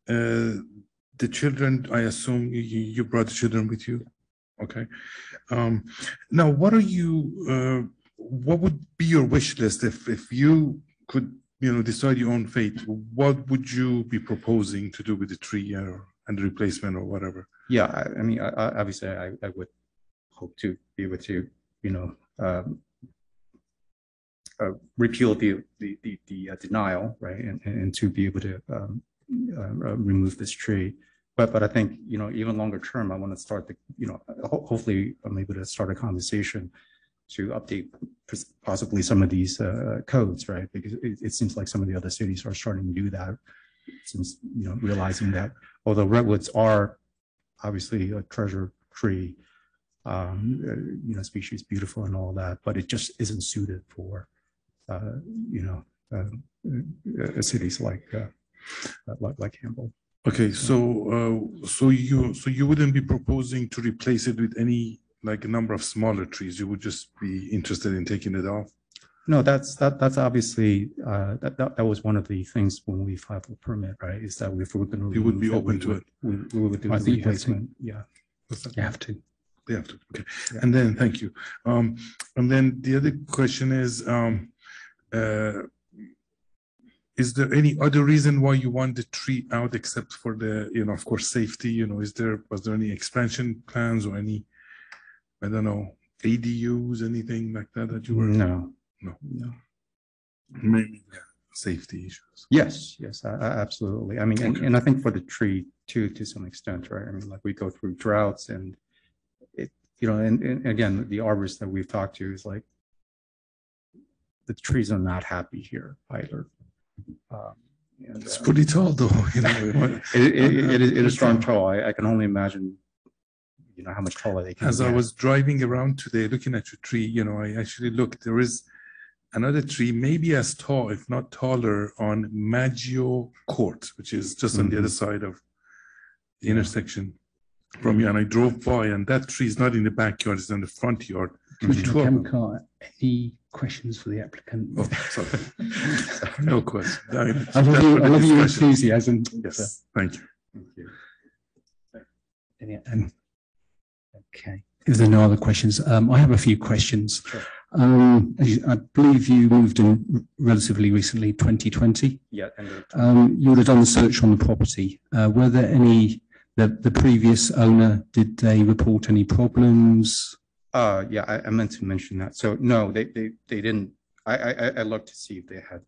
the children, I assume you brought the children with you? Okay. Now, what would be your wish list if you could, decide your own fate? What would you be proposing to do with the tree and the replacement or whatever? Yeah, I mean, obviously, I would hope to be able to, repeal the denial, right, and to be able to remove this tree. But I think, even longer term, I want to start hopefully I'm able to start a conversation to update possibly some of these codes, right? Because it seems like some of the other cities are starting to do that, since, realizing that although redwoods are obviously a treasure tree, species, beautiful and all that, but it just isn't suited for, cities like Campbell. Okay, so you wouldn't be proposing to replace it with any like a number of smaller trees? You would just be interested in taking it off? No, that's obviously that was one of the things when we filed for permit, right? Is that if we were going to, you would be open to it. We would do a replacement. Yeah, you have to. You have to. Okay, yeah. And then thank you. And then the other question is there any other reason why you want the tree out except for the, of course, safety? Was there any expansion plans or any, I don't know, ADUs, anything like that you were? No. Maybe safety issues. Yes, absolutely. I mean, and I think for the tree too, to some extent, right? I mean, like we go through droughts and it, and again, the arborists that we've talked to is like, the trees are not happy here either. It's pretty tall though. It is strong tall. I can only imagine, how much taller they can As get. I was driving around today looking at your tree, I actually looked, there is another tree maybe as tall, if not taller, on Maggio Court, which is just on the other side of the intersection from you. And I drove by, and that tree is not in the backyard, it's in the front yard. Any questions for the applicant? Oh, sorry. No question. I love your enthusiasm. Yes, thank you. Okay. If there are no other questions, I have a few questions. Sure. I believe you moved in relatively recently, 2020. Yeah. You would have done the search on the property. Were there any, the previous owner, did they report any problems? Yeah, I meant to mention that. So no, they didn't. I looked to see if they had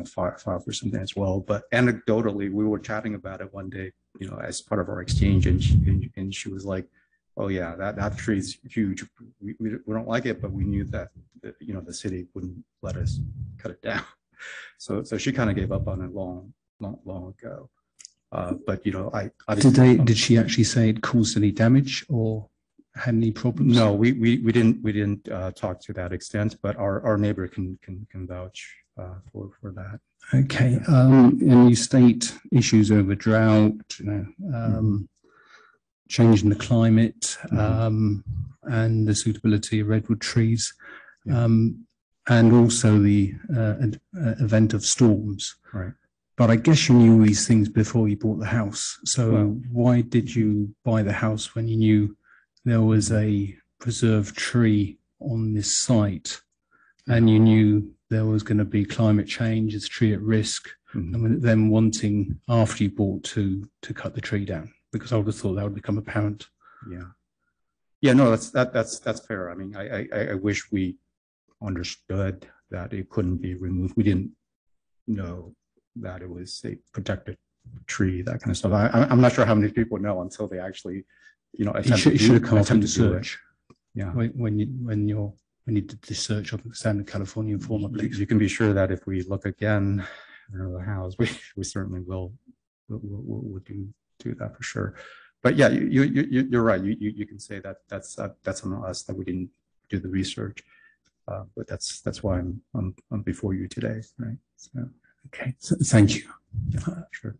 filed for something as well. But anecdotally, we were chatting about it one day, as part of our exchange, and she was like, "Oh yeah, that tree is huge. We don't like it, but we knew that the city wouldn't let us cut it down." So she kind of gave up on it long ago. But did she actually say it caused any damage or had any problems? No, we didn't talk to that extent, but our neighbor can vouch for that. Okay, and you state issues over drought, change in the climate, and the suitability of redwood trees, and also the event of storms. Right. But I guess you knew these things before you bought the house. So why did you buy the house when you knew there was a preserved tree on this site and you knew there was going to be climate change, this tree at risk, and then wanting after you bought to cut the tree down? Because I would have thought that would become apparent. Yeah, no, that's fair. I mean, I wish we understood that it couldn't be removed. We didn't know that it was a protected tree, that kind of stuff. I'm not sure how many people know until they actually, you should have come up with the search. Yeah, when you did the search of the standard California form, I believe. You can be sure that if we look again in another house, we certainly will do that for sure. But yeah, you're right. You can say that that's on us that we didn't do the research. But that's why I'm before you today, right? So. Okay, so thank you. Sure.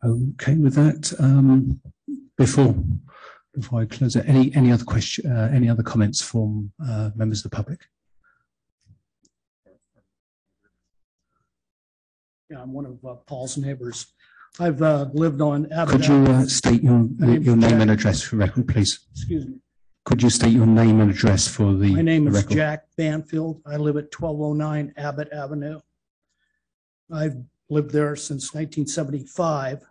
Okay, with that, before before I close it, any other question, any other comments from members of the public? Yeah, I'm one of Paul's neighbors. I've lived on Abbott Could you Avenue. state your name and address for record, please? Excuse me. Could you state your name and address for the My name is record? Jack Banfield. I live at 1209 Abbott Avenue. I've lived there since 1975.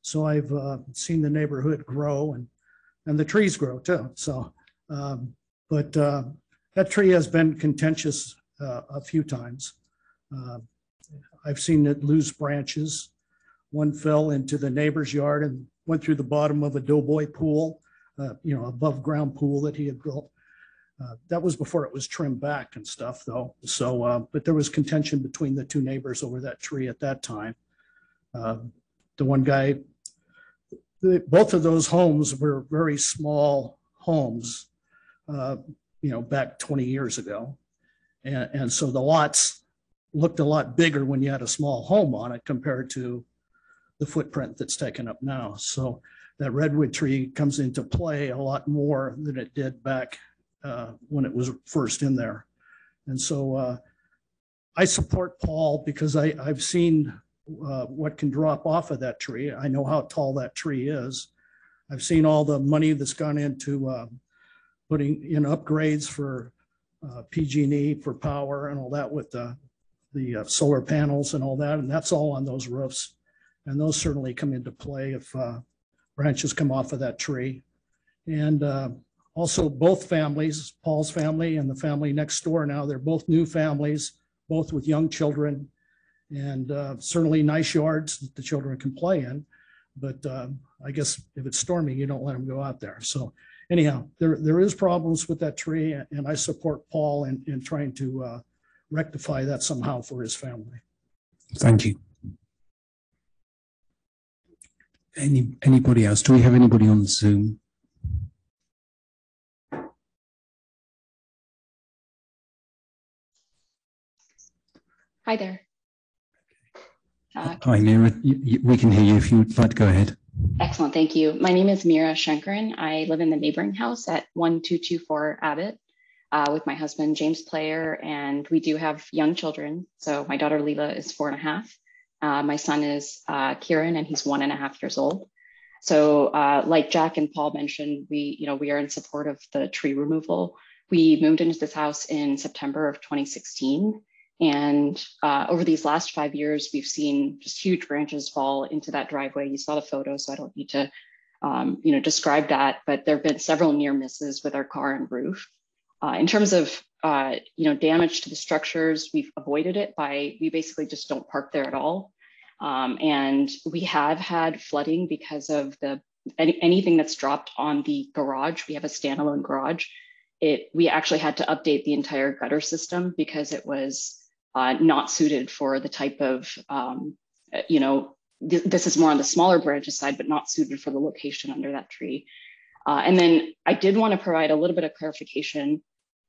So I've seen the neighborhood grow and the trees grow too. So, but that tree has been contentious a few times. I've seen it lose branches. One fell into the neighbor's yard and went through the bottom of a doughboy pool, above ground pool that he had built. That was before it was trimmed back and stuff though. So, but there was contention between the two neighbors over that tree at that time. The one guy, both of those homes were very small homes, back 20 years ago. And so the lots looked a lot bigger when you had a small home on it compared to the footprint that's taken up now. So that redwood tree comes into play a lot more than it did back when it was first in there. And so I support Paul because I've seen what can drop off of that tree. I know how tall that tree is. I've seen all the money that's gone into putting in upgrades for PG&E for power and all that with the solar panels and all that, and that's all on those roofs. And those certainly come into play if branches come off of that tree. And also both families, Paul's family and the family next door now, they're both new families, both with young children, and certainly nice yards that the children can play in. But I guess if it's stormy, you don't let them go out there. So anyhow, there is problems with that tree, and I support Paul in trying to rectify that somehow for his family. Thank you. Anybody else? Do we have anybody on Zoom? Hi there. Hi, Mira. We can hear you if you'd like to go ahead. Excellent. Thank you. My name is Mira Shankaran. I live in the neighboring house at 1224 Abbott with my husband, James Player, and we do have young children. So my daughter, Leela, is 4.5. My son is Kieran, and he's 1.5 years old. So like Jack and Paul mentioned, we are in support of the tree removal. We moved into this house in September of 2016. And over these last 5 years, we've seen just huge branches fall into that driveway. You saw the photo, so I don't need to, describe that. But there have been several near misses with our car and roof. In terms of, damage to the structures, we've avoided it we basically just don't park there at all. And we have had flooding because of anything that's dropped on the garage. We have a standalone garage. We actually had to update the entire gutter system because it was not suited for the type of, this is more on the smaller branches side, but not suited for the location under that tree. And then I did want to provide a little bit of clarification.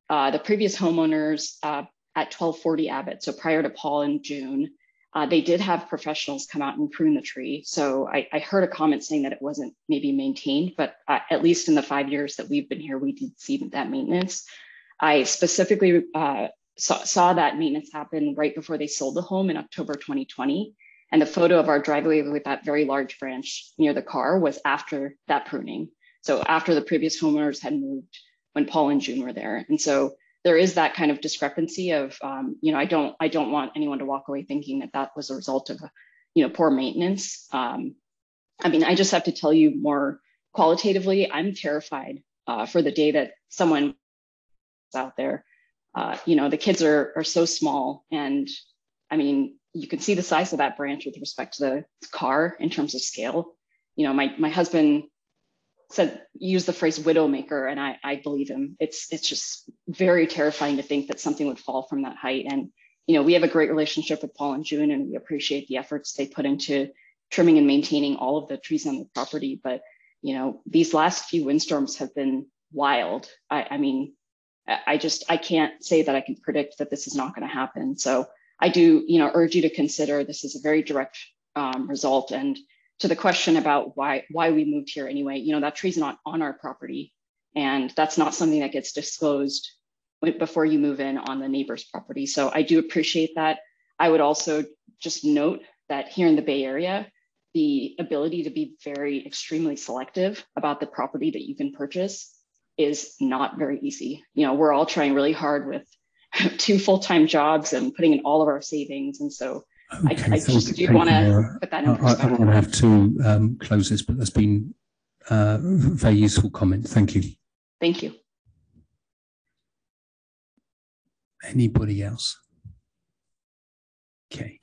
The previous homeowners at 1240 Abbott, so prior to Paul in June, they did have professionals come out and prune the tree. So I heard a comment saying that it wasn't maybe maintained, but at least in the 5 years that we've been here, we did see that maintenance. I specifically saw that maintenance happen right before they sold the home in October 2020. And the photo of our driveway with that very large branch near the car was after that pruning. So after the previous homeowners had moved when Paul and June were there. And so there is that kind of discrepancy of, I don't want anyone to walk away thinking that was a result of, poor maintenance. I just have to tell you more qualitatively, I'm terrified for the day that someone is out there. The kids are so small, and you can see the size of that branch with respect to the car in terms of scale. My husband use the phrase widowmaker, and I believe him. It's just very terrifying to think that something would fall from that height. And, we have a great relationship with Paul and June, and we appreciate the efforts they put into trimming and maintaining all of the trees on the property. But, these last few windstorms have been wild. I can't say that I can predict that this is not going to happen. So I do, urge you to consider this is a very direct result, and to the question about why we moved here anyway, you know, that tree's not on our property, and that's not something that gets disclosed before you move in on the neighbor's property. So I do appreciate that. I would also just note that here in the Bay Area, the ability to be very extremely selective about the property that you can purchase is not very easy. You know, we're all trying really hard with 2 full-time jobs and putting in all of our savings. And so Okay, I just do want to put that in perspective. I'm going to have to close this, but that's been a very useful comment. Thank you. Thank you. Anybody else? Okay.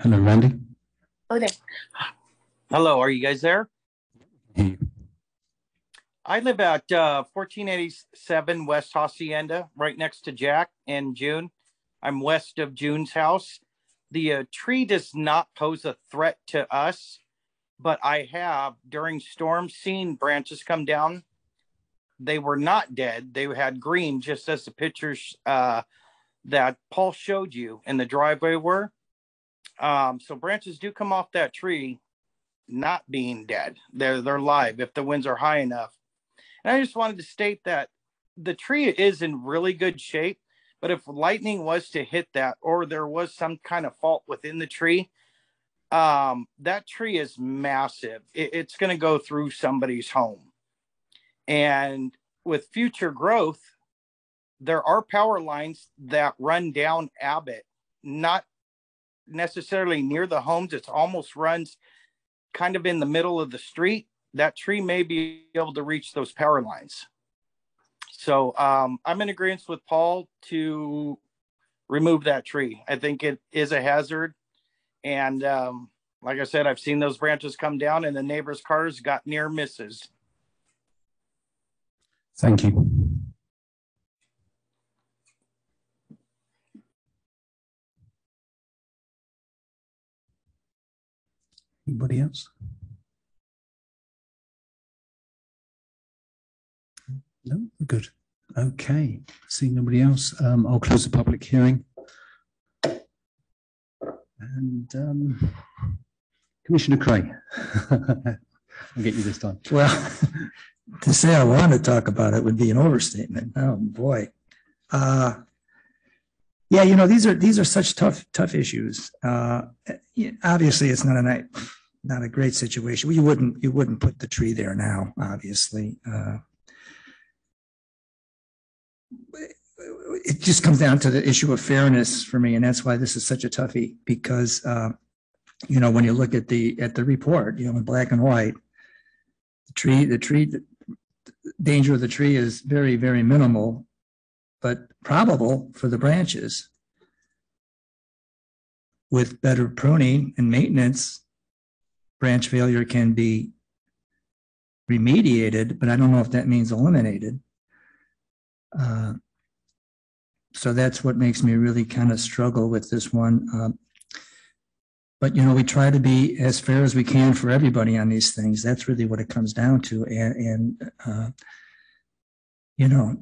Hello, Randy. Oh, there. Hello, are you guys there? I live at 1487 West Hacienda, right next to Jack and June. I'm west of June's house. The tree does not pose a threat to us, but I have, during storms, seen branches come down. They were not dead. They had green, just as the pictures that Paul showed you in the driveway were. So branches do come off that tree not being dead. They're live if the winds are high enough. And I just wanted to state that the tree is in really good shape, but if lightning was to hit that, or there was some kind of fault within the tree, that tree is massive. It's going to go through somebody's home. And with future growth, there are power lines that run down Abbott, not necessarily near the homes. It almost runs kind of in the middle of the street. That tree may be able to reach those power lines. So I'm in agreement with Paul to remove that tree. I think it is a hazard. And like I said, I've seen those branches come down and the neighbors' cars got near misses. Thank you. Anybody else? No, we're good. Okay, seeing nobody else, I'll close the public hearing. And Commissioner Craig, I'll get you this time. Well, to say I want to talk about it would be an overstatement. Oh boy. Yeah, you know, these are such tough issues. Obviously, it's not a great situation. You wouldn't put the tree there now, obviously. It just comes down to the issue of fairness for me, and that's why this is such a toughie. Because you know, when you look at the report, you know, in black and white, the danger of the tree is very, very minimal, but probable for the branches. With better pruning and maintenance, branch failure can be remediated, but I don't know if that means eliminated. So that's what makes me really kind of struggle with this one. But, you know, we try to be as fair as we can for everybody on these things. That's really what it comes down to. And you know,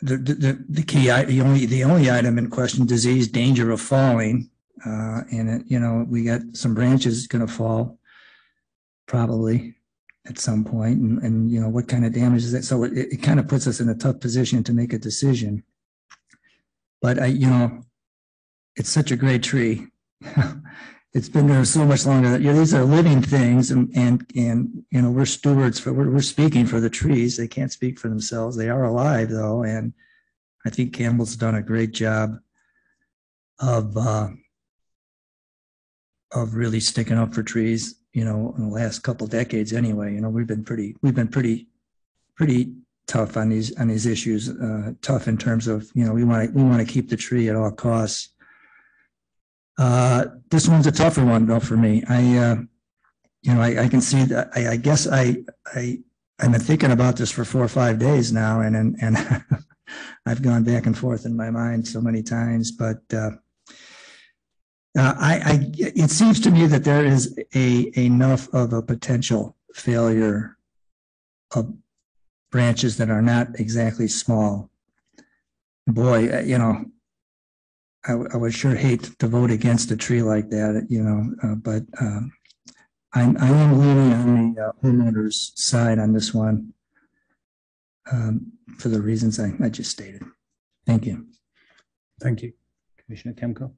the key, the only item in question, disease, danger of falling. And, you know, we got some branches going to fall probably at some point. And, you know, what kind of damage is that? So it kind of puts us in a tough position to make a decision. But you know, it's such a great tree. It's been there so much longer. That, you know, these are living things, and you know, we're stewards for. We're speaking for the trees. They can't speak for themselves. They are alive though, and I think Campbell's done a great job of really sticking up for trees. You know, in the last couple decades, anyway. You know, we've been pretty tough on these issues. Tough in terms of, you know, we want to keep the tree at all costs. This one's a tougher one though for me. You know, I can see that. I guess I've been thinking about this for 4 or 5 days now, and I've gone back and forth in my mind so many times. But it seems to me that there is enough of a potential failure of branches that are not exactly small. Boy, you know, I would sure hate to vote against a tree like that, you know, but I am leaning on the homeowner's side on this one for the reasons I just stated. Thank you. Thank you. Commissioner Campbell.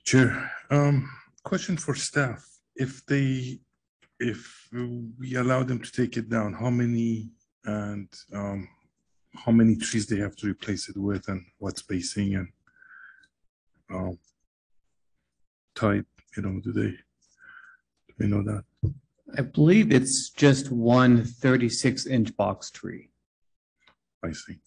Chair, question for staff. If we allow them to take it down, how many trees they have to replace it with, and what spacing and type, do we know that? I believe it's just one 36-inch box tree. I see.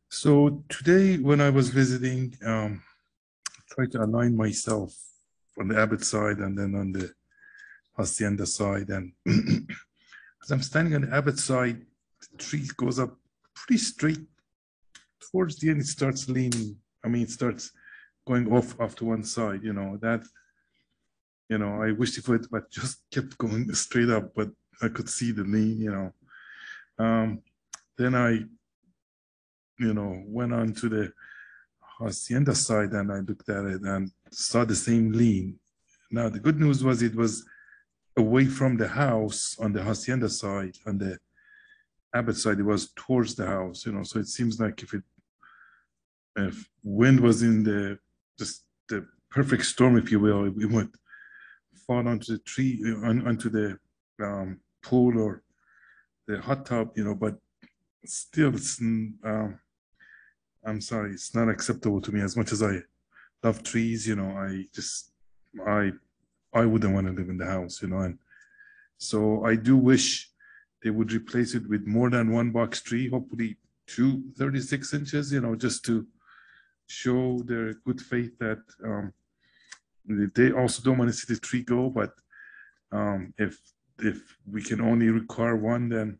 So today, when I was visiting, I tried to align myself on the Abbott side and then on the Hacienda side. And as I'm standing on the Abbott side, the tree goes up pretty straight. Towards the end, it starts leaning. It starts going off to one side, I wished it would, but just kept going straight up, but I could see the lean, Then I, went on to the Hacienda side and I looked at it and saw the same lean. Now, the good news was it was away from the house on the Hacienda side. On the Abbott side, it was towards the house, so it seems like if wind was in the perfect storm, if you will, it would fall onto the tree, onto the pool or the hot tub, but still, it's I'm sorry, it's not acceptable to me. As much as I love trees, I wouldn't want to live in the house, and so I do wish they would replace it with more than one box tree, hopefully 2 36 inches, just to show their good faith that they also don't want to see the tree go, but if we can only require one, then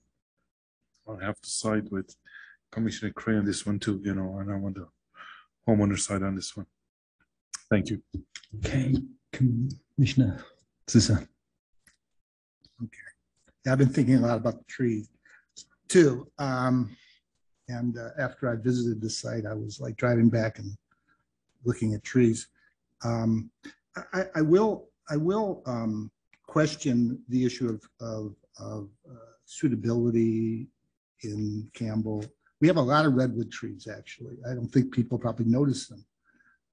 I'll have to side with Commissioner Cray on this one too, and I want the homeowner side on this one. Thank you. Okay, Commissioner Zissa. Okay. Yeah, I've been thinking a lot about the trees too. And after I visited the site, I was like driving back and looking at trees. I will question the issue of suitability in Campbell. We have a lot of redwood trees, actually. I don't think people probably notice them,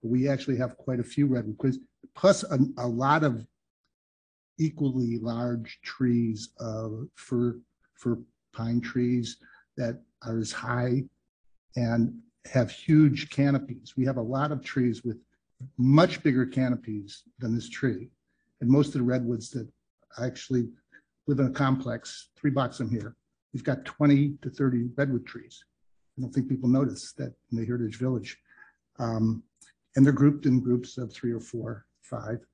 but we actually have quite a few redwood trees, plus a lot of equally large trees, for pine trees that are as high and have huge canopies. We have a lot of trees with much bigger canopies than this tree. And most of the redwoods that actually live in a complex, 3 blocks from here, we've got 20 to 30 redwood trees. I don't think people notice that in the Heritage Village. And they're grouped in groups of 3 or 4, 5.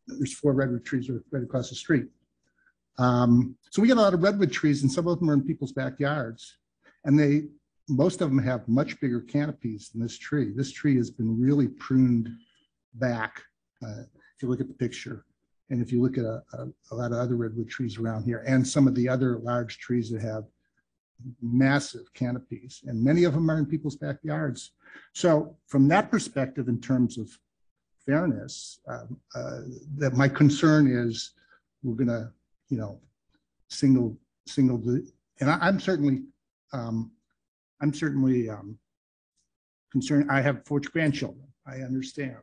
There's 4 redwood trees right across the street. So we get a lot of redwood trees, and some of them are in people's backyards, and most of them have much bigger canopies than this tree. This tree has been really pruned back. If you look at the picture, and if you look at a lot of other redwood trees around here, and some of the other large trees that have massive canopies, and many of them are in people's backyards. So from that perspective, in terms of fairness, that my concern is we're going to, single, and I'm certainly concerned. I have 4 grandchildren. I understand,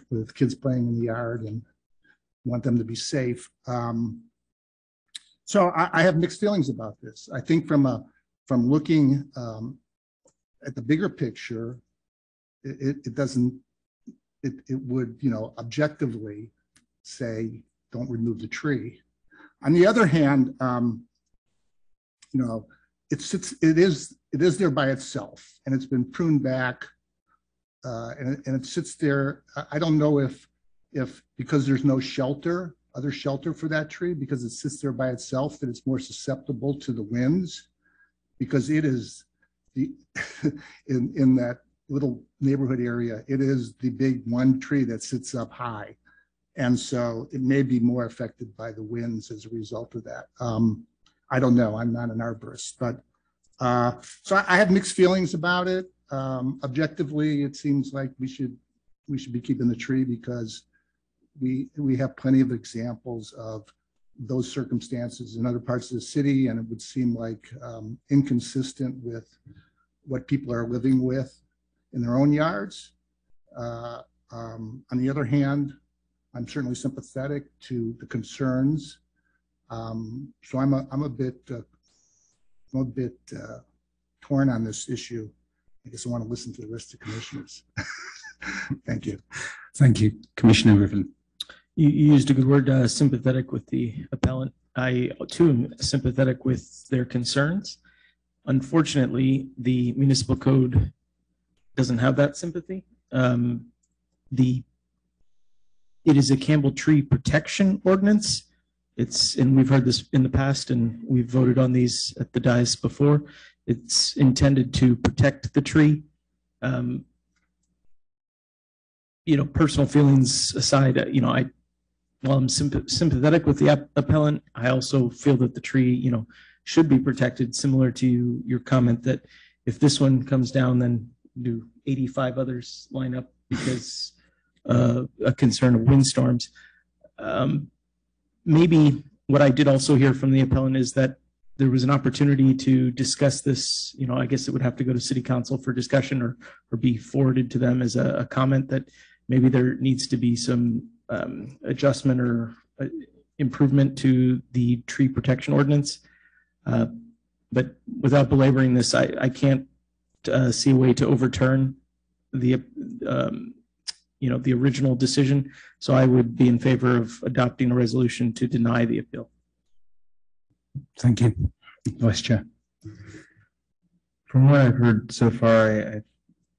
with kids playing in the yard and want them to be safe. So I have mixed feelings about this. I think from looking at the bigger picture, it would, objectively say, don't remove the tree. On the other hand, it is there by itself, and it's been pruned back, and it sits there. I don't know if because there's no other shelter for that tree, because it sits there by itself, that it's more susceptible to the winds, because it is in that little neighborhood area, it is the big one tree that sits up high. And so it may be more affected by the winds as a result of that. I don't know. I'm not an arborist, but so I have mixed feelings about it. Objectively, it seems like we should be keeping the tree because we have plenty of examples of those circumstances in other parts of the city, and it would seem like inconsistent with what people are living with in their own yards. On the other hand, I'm certainly sympathetic to the concerns. So I'm a bit torn on this issue. I guess I want to listen to the rest of the commissioners. Thank you. Thank you, Commissioner Rivlin. You used a good word, sympathetic with the appellant. I too am sympathetic with their concerns. Unfortunately, the municipal code doesn't have that sympathy. It is a Campbell tree protection ordinance. And we've heard this in the past, and we've voted on these at the dais before. It's intended to protect the tree. Personal feelings aside, while I'm sympathetic with the appellant, I also feel that the tree, should be protected, similar to your comment that if this one comes down, then do 85 others line up because a concern of windstorms. Maybe what I did also hear from the appellant is that there was an opportunity to discuss this. I guess it would have to go to city council for discussion or be forwarded to them as a comment that maybe there needs to be some adjustment or improvement to the tree protection ordinance. But without belaboring this, I can't see a way to overturn the original decision. So I would be in favor of adopting a resolution to deny the appeal. Thank you, Vice Chair. From what I've heard so far,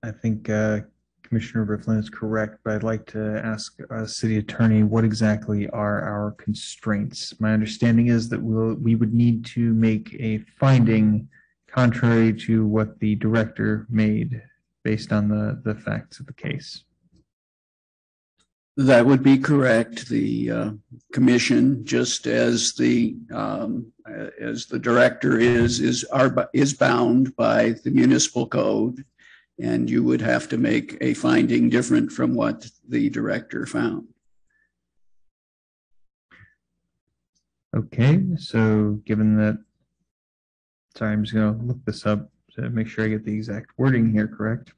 I think Commissioner Rivlin is correct, but I'd like to ask City Attorney, what exactly are our constraints? My understanding is that we would need to make a finding contrary to what the director made based on the facts of the case. That would be correct. The commission, just as the director is bound by the municipal code, and you would have to make a finding different from what the director found. Okay, so given that, sorry, I'm just going to look this up to make sure I get the exact wording here correct.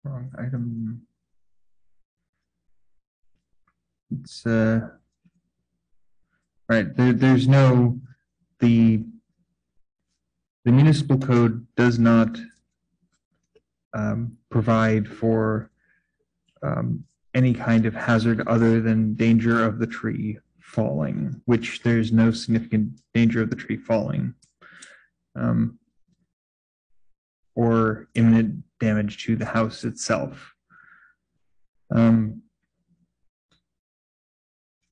Wrong item. It's right, there's no, the municipal code does not provide for any kind of hazard other than danger of the tree falling, which there's no significant danger of the tree falling or imminent damage to the house itself.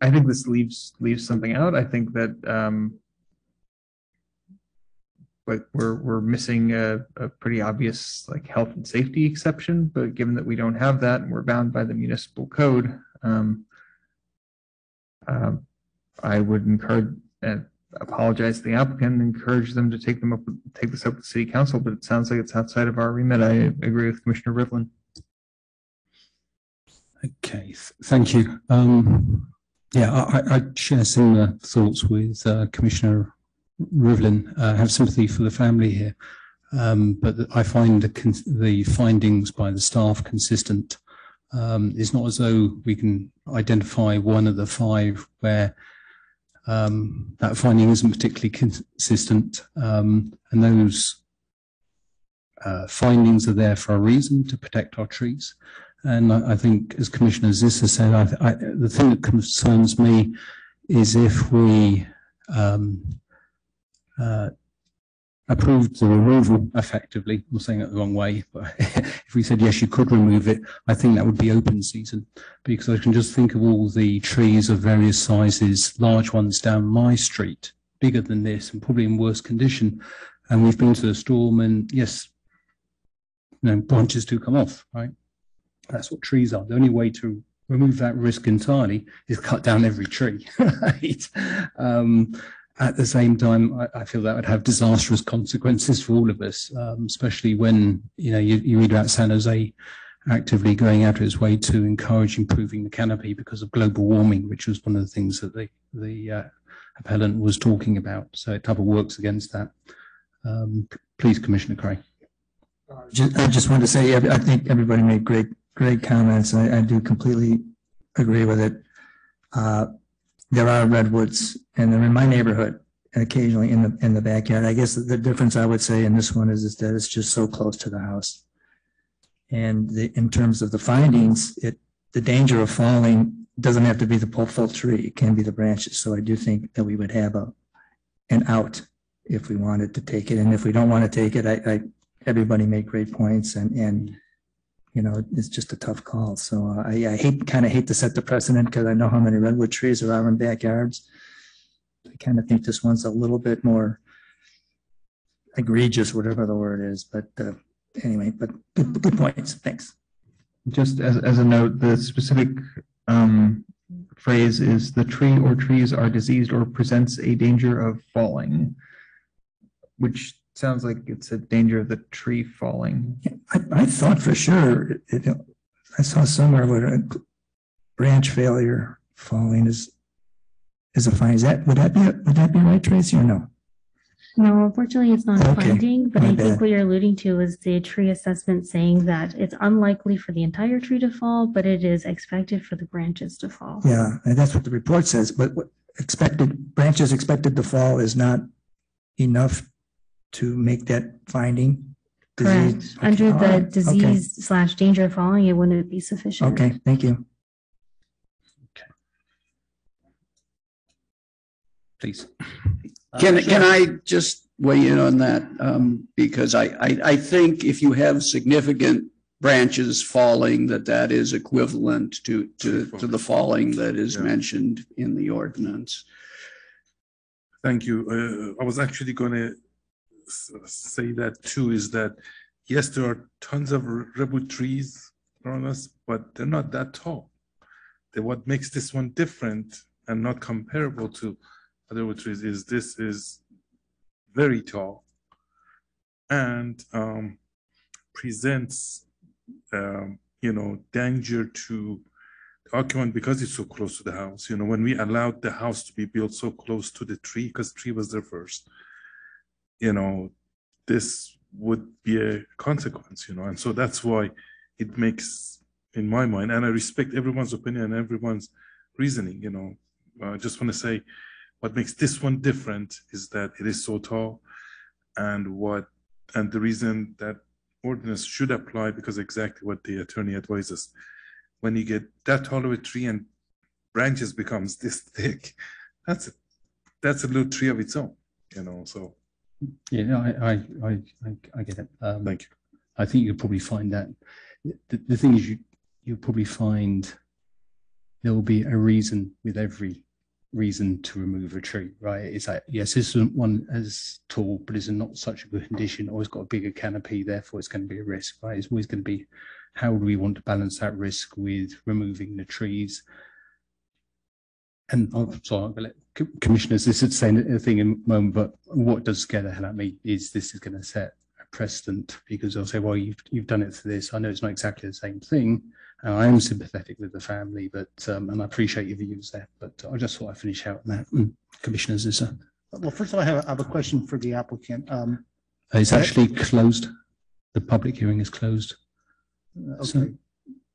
I think this leaves something out. I think that but we're missing a pretty obvious like health and safety exception. But given that we don't have that and we're bound by the municipal code, I would encourage and apologize to the applicant and encourage them to take this up to City Council. But it sounds like it's outside of our remit. I agree with Commissioner Rivlin. Okay, thank you. Yeah, I share similar thoughts with Commissioner Rivlin. Have sympathy for the family here, but I find the findings by the staff consistent. It's not as though we can identify one of the five where that finding isn't particularly consistent, and those findings are there for a reason, to protect our trees. And I think, as Commissioner Zissa said, the thing that concerns me is if we approved the removal effectively, I'm saying it the wrong way, but if we said, yes, you could remove it, I think that would be open season, because I can just think of all the trees of various sizes, large ones down my street, bigger than this and probably in worse condition. And we've been to the storm and yes, branches do come off, right? That's what trees are. The only way to remove that risk entirely is cut down every tree. Right? At the same time, I feel that would have disastrous consequences for all of us, especially when you read about San Jose actively going out of its way to encourage improving the canopy because of global warming, which was one of the things that the appellant was talking about. So it type of works against that. Please, Commissioner Cray. I just wanted to say, I think everybody made great comments. I do completely agree with it. There are redwoods, and they're in my neighborhood occasionally in the backyard. I guess the difference I would say in this one is that it's just so close to the house. And in terms of the findings, the danger of falling doesn't have to be the full tree. It can be the branches. So I do think that we would have an out if we wanted to take it. And if we don't want to take it, everybody made great points, and it's just a tough call. So I kind of hate to set the precedent because I know how many redwood trees there are in backyards. I kind of think this one's a little bit more egregious, whatever the word is. But anyway, but good points. Thanks. Just as a note, the specific phrase is the tree or trees are diseased or presents a danger of falling, which sounds like it's a danger of the tree falling. I thought for sure, I saw somewhere where a branch failure falling is a fine. Would that be right, Tracy, or no? No, unfortunately, it's not a finding, but My I think bad. what you're alluding to is the tree assessment saying that it's unlikely for the entire tree to fall, but it is expected for the branches to fall. Yeah, and that's what the report says, but what branches expected to fall is not enough to make that finding. Correct. Disease. Under All the right. disease/danger of falling, it wouldn't be sufficient. Okay, thank you. Please. Can I just weigh in on that? Because I think if you have significant branches falling, that is equivalent to the falling that is mentioned in the ordinance. Thank you. I was actually going to say that too, is that yes, there are tons of redwood trees around us, but they're not that tall. What makes this one different and not comparable to other wood trees is this is very tall and presents danger to the occupant because it's so close to the house. When we allowed the house to be built so close to the tree, because the tree was there first, this would be a consequence, and so that's why it makes, in my mind, and I respect everyone's opinion and everyone's reasoning, I just want to say what makes this one different is that it is so tall, and the reason that ordinance should apply, because exactly what the attorney advises. When you get that tall of a tree and branches becomes this thick, that's a little tree of its own, so. Yeah, I get it. Thank you. I think you'll probably find that the thing is you'll probably find there will be a reason with every reason to remove a tree, right? It's like, yes, this isn't one as tall, but it's not such a good condition, or it's got a bigger canopy, therefore it's going to be a risk, right? It's always going to be, how do we want to balance that risk with removing the trees? And I'm sorry, I'm going to let commissioners, this is saying a thing in a moment, but what does scare the hell out of me is this is going to set a precedent, because they'll say, well, you've done it for this. I know it's not exactly the same thing. I am sympathetic with the family, but and I appreciate your views there. But I just thought I'd finish out on that. Commissioners, is well, first of all, I have a question for the applicant. It's actually closed. The public hearing is closed. Okay. So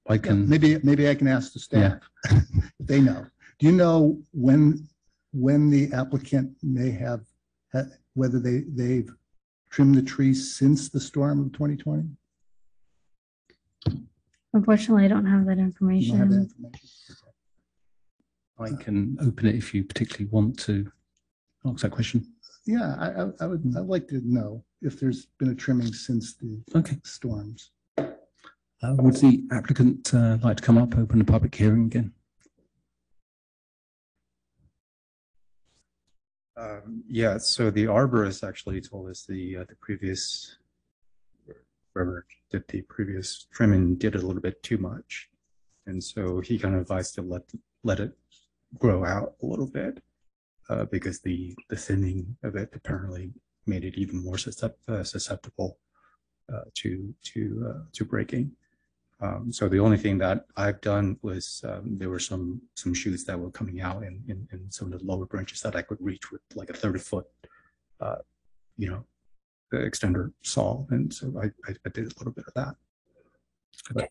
I can maybe I can ask the staff if they know. Do you know when the applicant may have whether they've trimmed the trees since the storm of 2020? Unfortunately, I don't have that information. You don't have that information. I can open it if you particularly want to ask that question. Yeah, I'd like to know if there's been a trimming since the storms. Would the applicant like to come up, open the public hearing again? Yeah, so the arborist actually told us the previous, whoever did the previous trimming did it a little bit too much. And so he kind of advised to let it grow out a little bit because the thinning of it apparently made it even more susceptible to breaking. So the only thing that I've done was there were some shoots that were coming out in some of the lower branches that I could reach with like a 30-foot, extender saw, and so I did a little bit of that. Okay.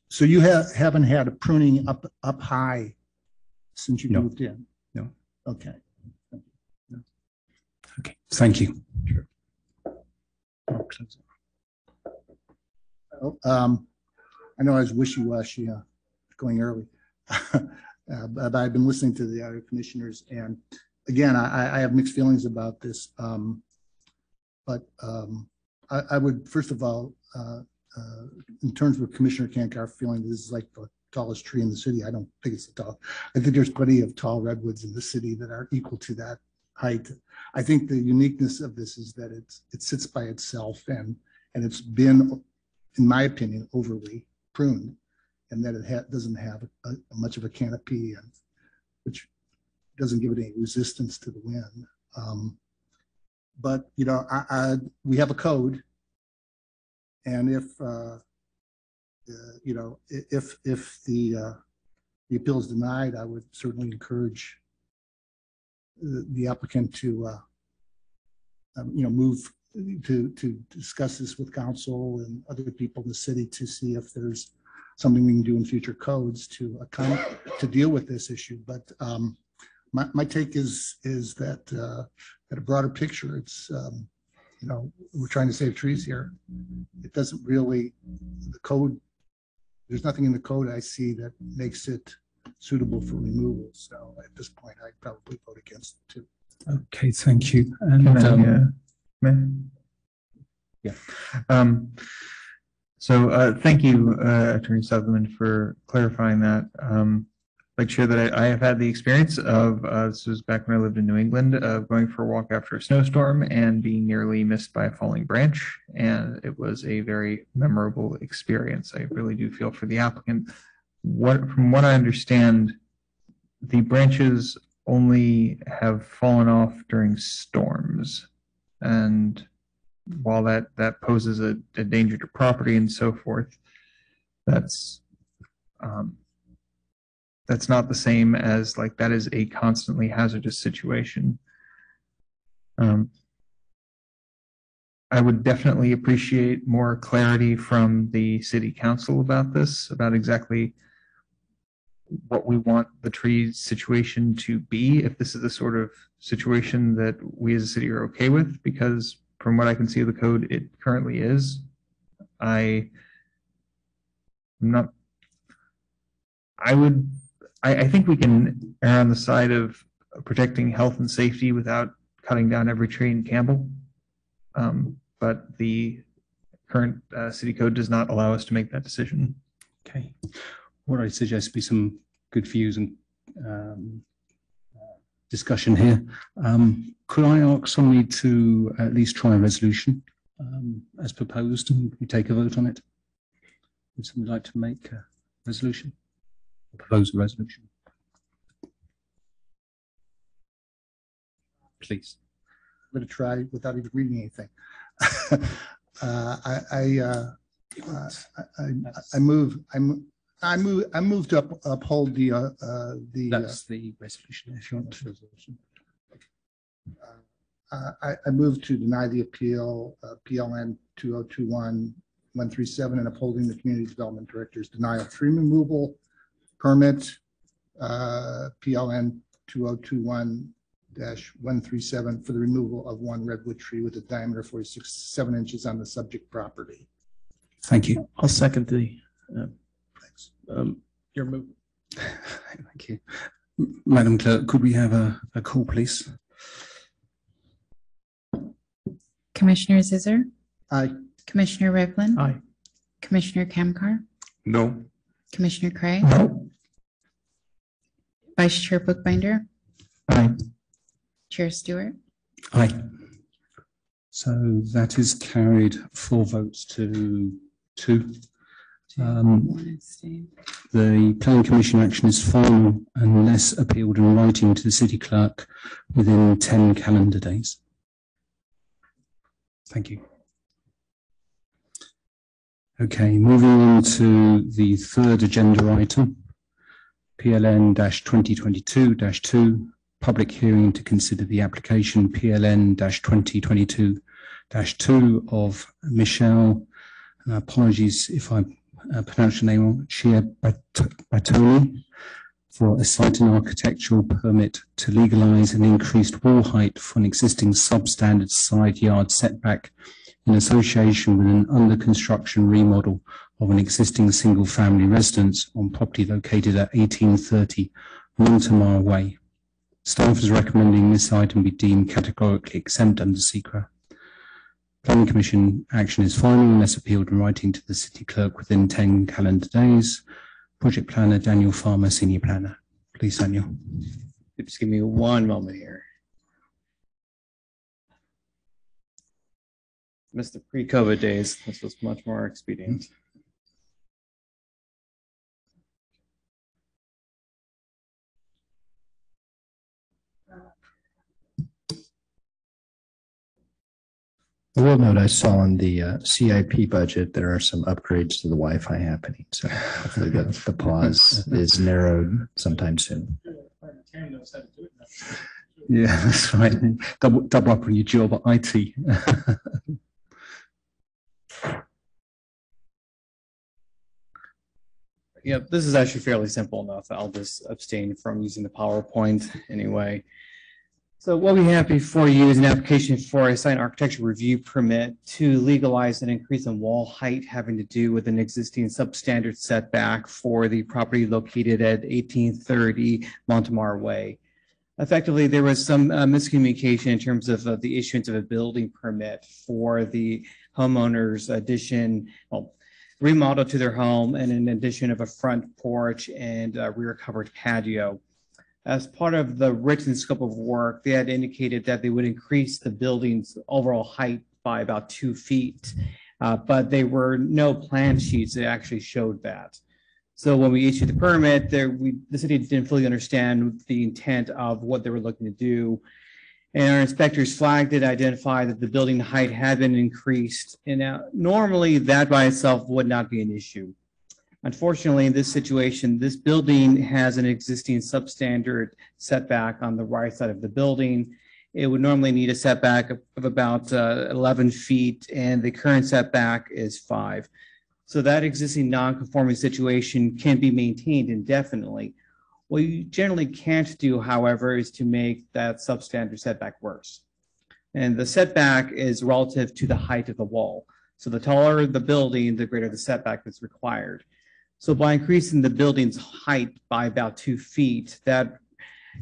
So you haven't had a pruning up high since you moved in? No. Okay. No. Okay. Thank you. Sure. I know I was wishy-washy going early, but I've been listening to the other commissioners, and again, I have mixed feelings about this. But I would, first of all, in terms of Commissioner Kankar feeling this is like the tallest tree in the city, I don't think it's the tall. I think there's plenty of tall redwoods in the city that are equal to that height. I think the uniqueness of this is that it sits by itself, and it's been, in my opinion, overly pruned, and that it doesn't have much of a canopy, and which doesn't give it any resistance to the wind. But we have a code, and if the appeal is denied, I would certainly encourage the applicant to move to discuss this with council and other people in the city to see if there's something we can do in future codes to deal with this issue. But my take is that at a broader picture, it's we're trying to save trees here. It doesn't really, the code, there's nothing in the code I see that makes it suitable for removal. So at this point, I'd probably vote against it too. Okay, thank you. And thank you, Attorney Sutherland, for clarifying that. Like to share that I have had the experience of, this was back when I lived in New England, of going for a walk after a snowstorm and being nearly missed by a falling branch. And it was a very memorable experience. I really do feel for the applicant. From what I understand, the branches only have fallen off during storms. And while that poses a danger to property and so forth, that's not the same as like that is a constantly hazardous situation. I would definitely appreciate more clarity from the city council about this, about exactly what we want the tree situation to be, if this is the sort of situation that we as a city are okay with, because from what I can see of the code, it currently is. I think we can err on the side of protecting health and safety without cutting down every tree in Campbell. But the current city code does not allow us to make that decision. Okay. What I suggest be some good views and discussion here. Could I ask somebody to at least try a resolution as proposed, and we take a vote on it? Would somebody like to make a resolution? Propose a resolution, please. I'm going to try without even reading anything. I move to uphold the. That's the resolution. If you want the resolution. I move to deny the appeal, PLN 2021-137, and upholding the community development director's denial of tree removal permit, PLN 2021-137, for the removal of one redwood tree with a diameter 47 inches on the subject property. Thank you. I'll second the Thanks. your move. Thank you. Madam Clerk, could we have a call, please? Commissioner Zisser? Aye. Commissioner Rivlin? Aye. Commissioner Kamkar? No. Commissioner Cray? No. Vice Chair Bookbinder? Aye. Chair Stewart? Aye. So that is carried 4 votes to 2. The planning commission action is final unless appealed in writing to the city clerk within 10 calendar days. Thank you. Okay, moving on to the third agenda item, PLN 2022-2, public hearing to consider the application PLN 2022-2 of Michelle, apologies if I pronounce your name wrong, Batoni, for a site and architectural permit to legalise an increased wall height for an existing substandard side yard setback in association with an under construction remodel of an existing single family residence on property located at 1830 Montemar Way. Staff is recommending this item be deemed categorically exempt under SECRA. Planning Commission action is final unless appealed in writing to the city clerk within 10 calendar days. Project planner Daniel Farmer, senior planner. Please, Daniel. Just give me one moment here. Missed the pre-COVID days. This was much more expedient. I will note I saw in the CIP budget there are some upgrades to the Wi-Fi happening. So hopefully the pause is narrowed sometime soon. Yeah, that's right. Double up on your job at IT. Yeah, this is actually fairly simple enough. I'll just abstain from using the PowerPoint anyway. So what we have before you is an application for a site architecture review permit to legalize an increase in wall height having to do with an existing substandard setback for the property located at 1830 Montemar Way. Effectively, there was some miscommunication in terms of the issuance of a building permit for the homeowner's addition, remodel to their home, and an addition of a front porch and a rear covered patio. As part of the written scope of work, they had indicated that they would increase the building's overall height by about 2 feet, but there were no plan sheets that actually showed that. So when we issued the permit, the city didn't fully understand the intent of what they were looking to do. And our inspectors flagged it, identified that the building height had been increased. And normally that by itself would not be an issue. Unfortunately, in this situation, this building has an existing substandard setback on the right side of the building. It would normally need a setback of about 11 feet, and the current setback is 5. So that existing non-conforming situation can be maintained indefinitely. What you generally can't do, however, is to make that substandard setback worse. And the setback is relative to the height of the wall. So the taller the building, the greater the setback that's required. So by increasing the building's height by about 2 feet, that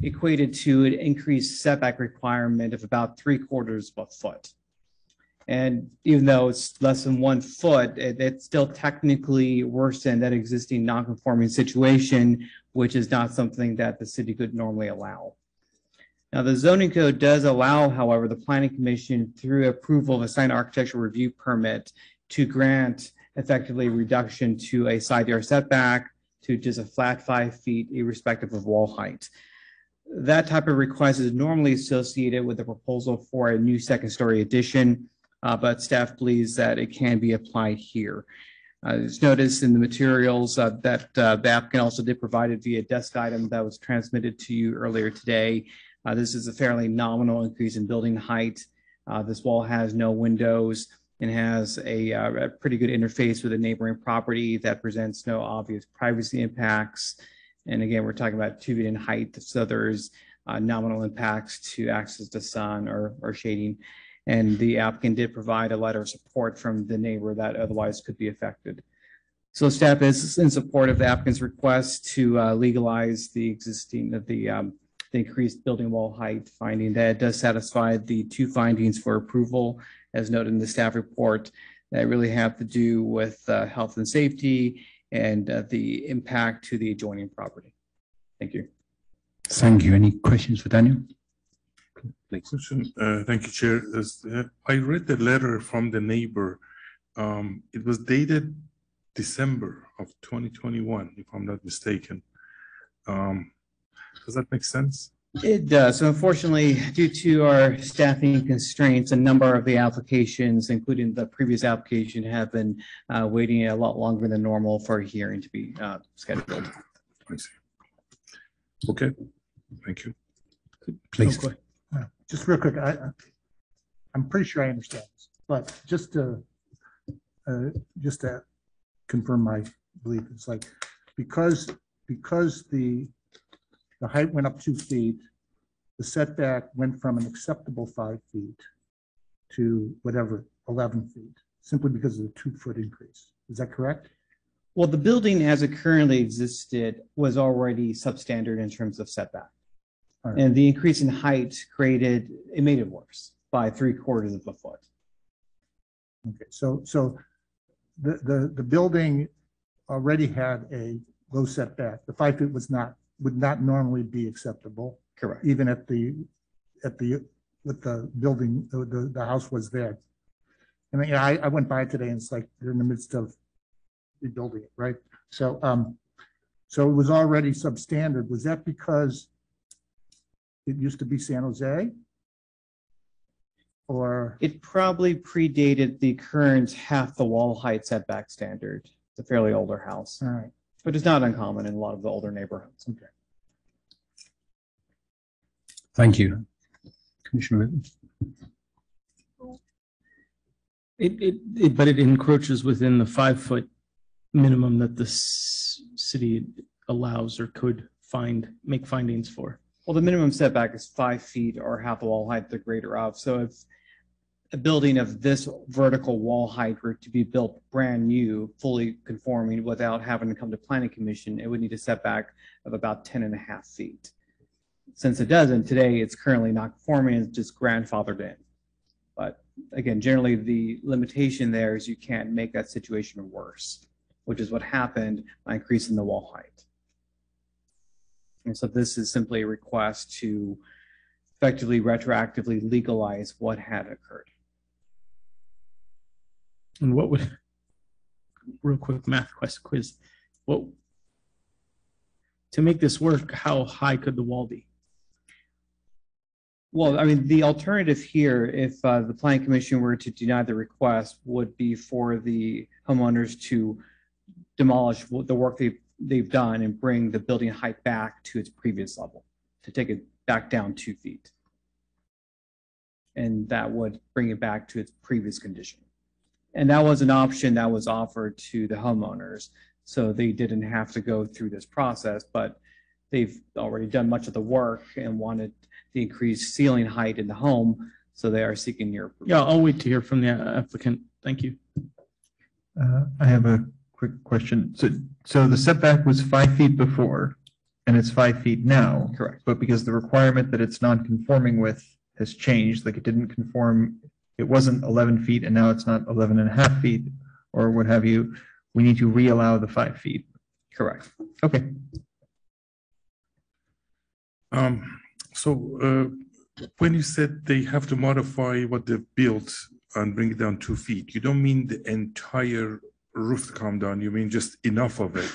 equated to an increased setback requirement of about 3/4 of a foot. And even though it's less than 1 foot, it's still technically worse than that existing non-conforming situation, which is not something that the city could normally allow. Now, the zoning code does allow, however, the planning commission through approval of a site architectural review permit to grant effectively reduction to a side yard setback to just a flat 5 feet, irrespective of wall height. That type of request is normally associated with a proposal for a new second-story addition, but staff believes that it can be applied here. It's noticed in the materials that the applicant also did provide it via desk item that was transmitted to you earlier today. This is a fairly nominal increase in building height. This wall has no windows and has a pretty good interface with a neighboring property that presents no obvious privacy impacts. And again, we're talking about 2 feet in height, so there's nominal impacts to access to sun or shading. And the applicant did provide a letter of support from the neighbor that otherwise could be affected. So staff is in support of the applicant's request to legalize the existing, the increased building wall height, finding that it does satisfy the 2 findings for approval, as noted in the staff report, that really have to do with health and safety and the impact to the adjoining property. Thank you. Thank you. Any questions for Daniel? Question. Thank you, Chair. I read the letter from the neighbor. It was dated December of 2021, if I'm not mistaken. Does that make sense? It does. So unfortunately, due to our staffing constraints, a number of the applications, including the previous application, have been waiting a lot longer than normal for a hearing to be scheduled. I see. Okay, thank you. Please. Just real quick, I'm pretty sure I understand this, but just to confirm my belief, it's like because the height went up 2 feet, the setback went from an acceptable 5 feet to whatever, 11 feet, simply because of the 2-foot increase. Is that correct? Well, the building as it currently existed was already substandard in terms of setback. Right. And the increase in height made it worse by 3/4 of a foot. Okay, so the building already had a low setback. The 5 feet would not normally be acceptable. Correct. Even with the building, the house was there. I mean, I went by today and it's like they're in the midst of rebuilding it, right? So so it was already substandard. Was that because it used to be San Jose? Or it probably predated the current half the wall height setback standard. It's a fairly older house. All right. But it's not uncommon in a lot of the older neighborhoods. Okay. Thank you. Commissioner Whitten. But it encroaches within the 5-foot minimum that the city allows or could make findings for. Well, the minimum setback is 5 feet or half the wall height, the greater of. So if a building of this vertical wall height were to be built brand new, fully conforming without having to come to planning commission, it would need a setback of about 10.5 feet. Since it doesn't, today it's currently not conforming, it's just grandfathered in. But again, generally the limitation there is you can't make that situation worse, which is what happened by increasing the wall height. And so this is simply a request to effectively retroactively legalize what had occurred. And what would, real quick math quiz, to make this work, how high could the wall be? Well, I mean, the alternative here, if the planning commission were to deny the request, would be for the homeowners to demolish the work they've done and bring the building height back to its previous level, to take it back down 2 feet. And that would bring it back to its previous condition. And that was an option that was offered to the homeowners. So they didn't have to go through this process, but they've already done much of the work and wanted the increased ceiling height in the home. So they are seeking your approval. Yeah, I'll wait to hear from the applicant. Thank you. I have a quick question. So the setback was 5 feet before and it's 5 feet now. Correct. But because the requirement that it's non-conforming with has changed, like it didn't conform, it wasn't 11 feet and now it's not 11.5 feet or what have you, we need to reallow the 5 feet. Correct. Okay. So when you said they have to modify what they've built and bring it down 2 feet, you don't mean the entire roof to come down, you mean just enough of it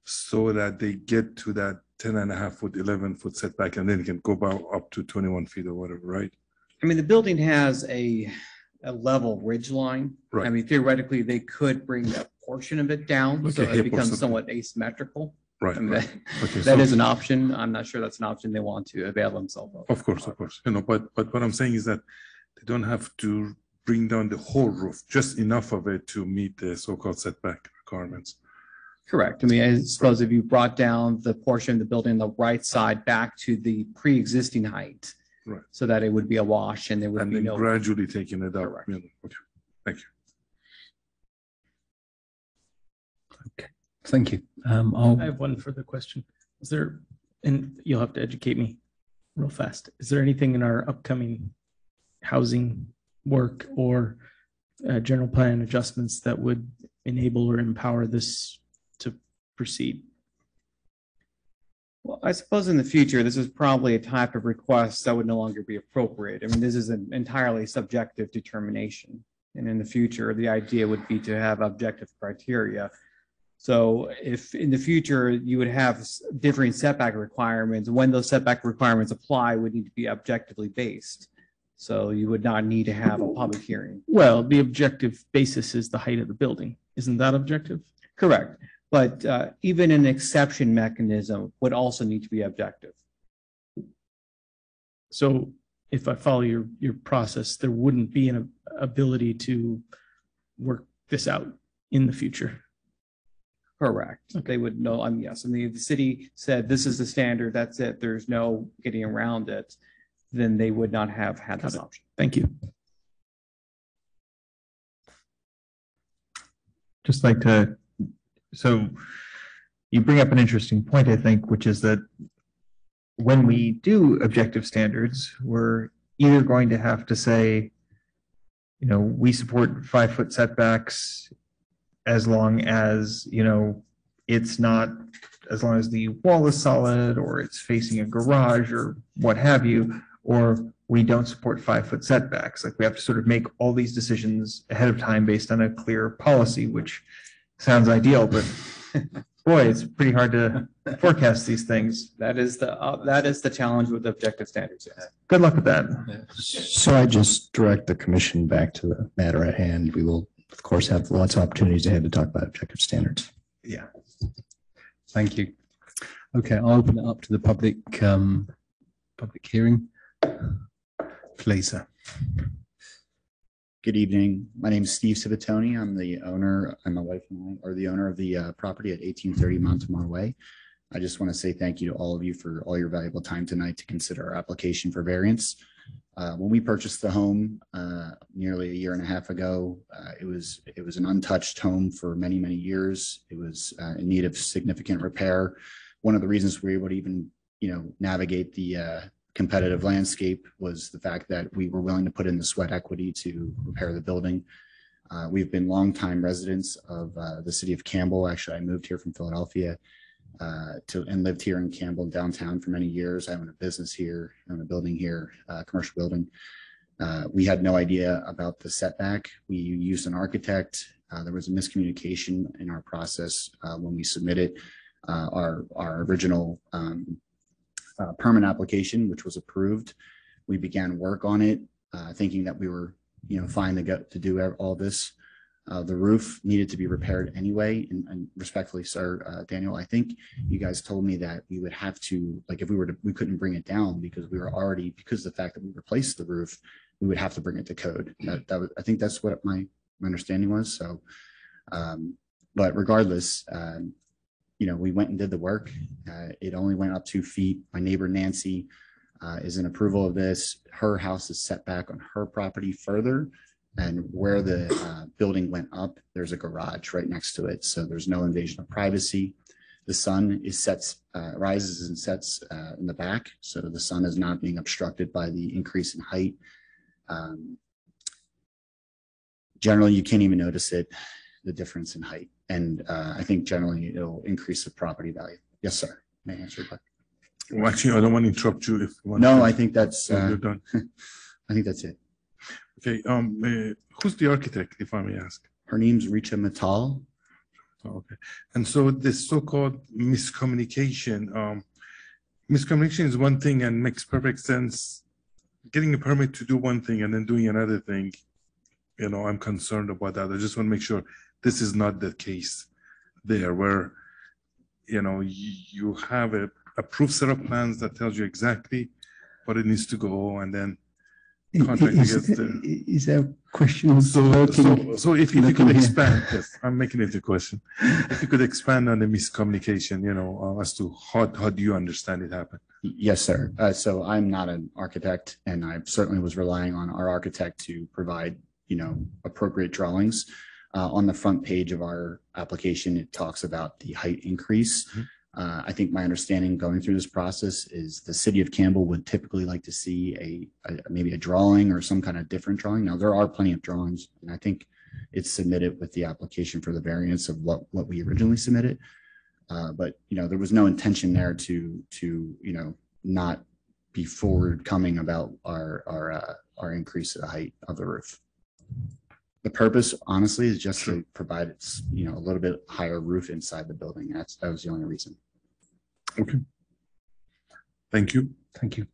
so that they get to that 10.5 foot, 11 foot setback and then it can go up to 21 feet or whatever, right? I mean, the building has a level ridge line. Right. I mean, theoretically, they could bring a portion of it down, so Okay, it becomes portion. somewhat asymmetrical. Right. I mean, Right. Okay, that so- is an option. I'm not sure that's an option they want to avail themselves of. Of course. You know, but what I'm saying is that they don't have to bring down the whole roof, just enough of it to meet the so-called setback requirements. Correct. I mean, I suppose if you brought down the portion of the building on the right side back to the pre-existing height, Right. so that it would be a wash and there would And be then no. gradually taking it up. Correct. You know, okay. Thank you. Thank you. I have one further question. Is there, and you'll have to educate me real fast. Is there anything in our upcoming housing work or general plan adjustments that would enable or empower this to proceed? Well, I suppose in the future, this is probably a type of request that would no longer be appropriate. I mean, this is an entirely subjective determination. And in the future, the idea would be to have objective criteria So if in the future you would have differing setback requirements, when those setback requirements apply would need to be objectively based. So you would not need to have a public hearing. Well, the objective basis is the height of the building. Isn't that objective? Correct. But even an exception mechanism would also need to be objective. So if I follow your process, there wouldn't be an ability to work this out in the future. Correct. Okay. They would know. Yes. I mean, if the city said this is the standard, that's it, there's no getting around it, then they would not have had this option. Thank you. Just like to, so you bring up an interesting point, I think, which is that when we do objective standards, we're either going to have to say, you know, we support 5-foot setbacks as long as, you know, it's not, as long as the wall is solid or it's facing a garage or what have you, or we don't support 5-foot setbacks. Like we have to sort of make all these decisions ahead of time based on a clear policy, which sounds ideal, but boy, it's pretty hard to forecast these things. That is the challenge with objective standards. Yes. Good luck with that. So I just direct the commission back to the matter at hand. We will, of course, have lots of opportunities ahead to talk about objective standards. Yeah. Thank you. Okay, I'll open it up to the public hearing. Please, sir. Good evening. My name is Steve Civittoni. I'm the owner, and my wife and I are the owner of the property at 1830 Montemar Way. I just want to say thank you to all of you for all your valuable time tonight to consider our application for variance. When we purchased the home nearly a year and a half ago, it was an untouched home for many, many years. It was in need of significant repair. One of the reasons we were able to even, navigate the competitive landscape was the fact that we were willing to put in the sweat equity to repair the building. We've been longtime residents of the city of Campbell. Actually, I moved here from Philadelphia and lived here in Campbell downtown for many years. I own a business here, I own a building here, commercial building. We had no idea about the setback. We used an architect. There was a miscommunication in our process when we submitted our original permit application, which was approved. We began work on it, thinking that we were, fine to do all this. The roof needed to be repaired anyway. And respectfully, sir, Daniel, I think you guys told me that we would have to, like, if we couldn't bring it down because we were already, because of the fact that we replaced the roof, we would have to bring it to code. I think that's what my understanding was. So, but regardless, we went and did the work. It only went up 2 feet. My neighbor, Nancy, is in approval of this. Her house is set back on her property further. And where the building went up, there's a garage right next to it. So there's no invasion of privacy. The sun rises and sets in the back. So the sun is not being obstructed by the increase in height. Generally, you can't even notice it, the difference in height. And I think generally it'll increase the property value. Yes, sir. May I answer your question? Well, actually, I don't want to interrupt you. If you want no, to, I think that's you're done. I think that's it. Okay. Who's the architect, if I may ask? Her name's Richa Mittal. Oh, okay. And so this so-called miscommunication, miscommunication is one thing and makes perfect sense. Getting a permit to do one thing and then doing another thing, I'm concerned about that. I just want to make sure this is not the case there where, you have a approved set of plans that tells you exactly what it needs to go, and then contractor gets there. Is there a question? So if you could expand, yes, I'm making it a question. If you could expand on the miscommunication, as to how do you understand it happened? Yes, sir. So I'm not an architect, and I certainly was relying on our architect to provide, appropriate drawings. On the front page of our application, it talks about the height increase. Mm-hmm. I think my understanding going through this process is the city of Campbell would typically like to see maybe a drawing or some kind of different drawing. Now, there are plenty of drawings, and I think it's submitted with the application for the variance of what we originally submitted. But, there was no intention there to not be forwardcoming about our increase of the height of the roof. The purpose, honestly, is just to provide, a little bit higher roof inside the building. That was the only reason. Okay. Thank you. Thank you.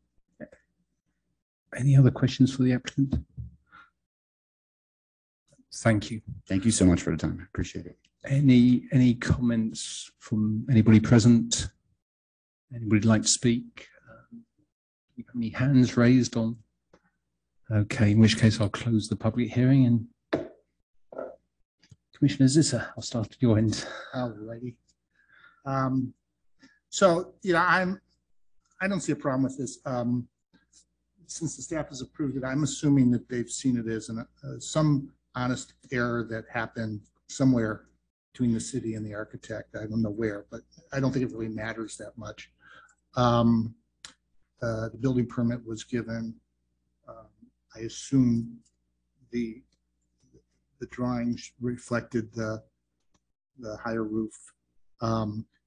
Any other questions for the applicant? Thank you. Thank you so much for the time. I appreciate it. Any comments from anybody present? Anybody like to speak? Any hands raised on? Okay, in which case I'll close the public hearing and Commissioner Zisser, I'll start at your end. Alrighty. So, I don't see a problem with this. Since the staff has approved it, I'm assuming that they've seen it as some honest error that happened somewhere between the city and the architect. I don't know where, but I don't think it really matters that much. The building permit was given. I assume the drawings reflected the higher roof.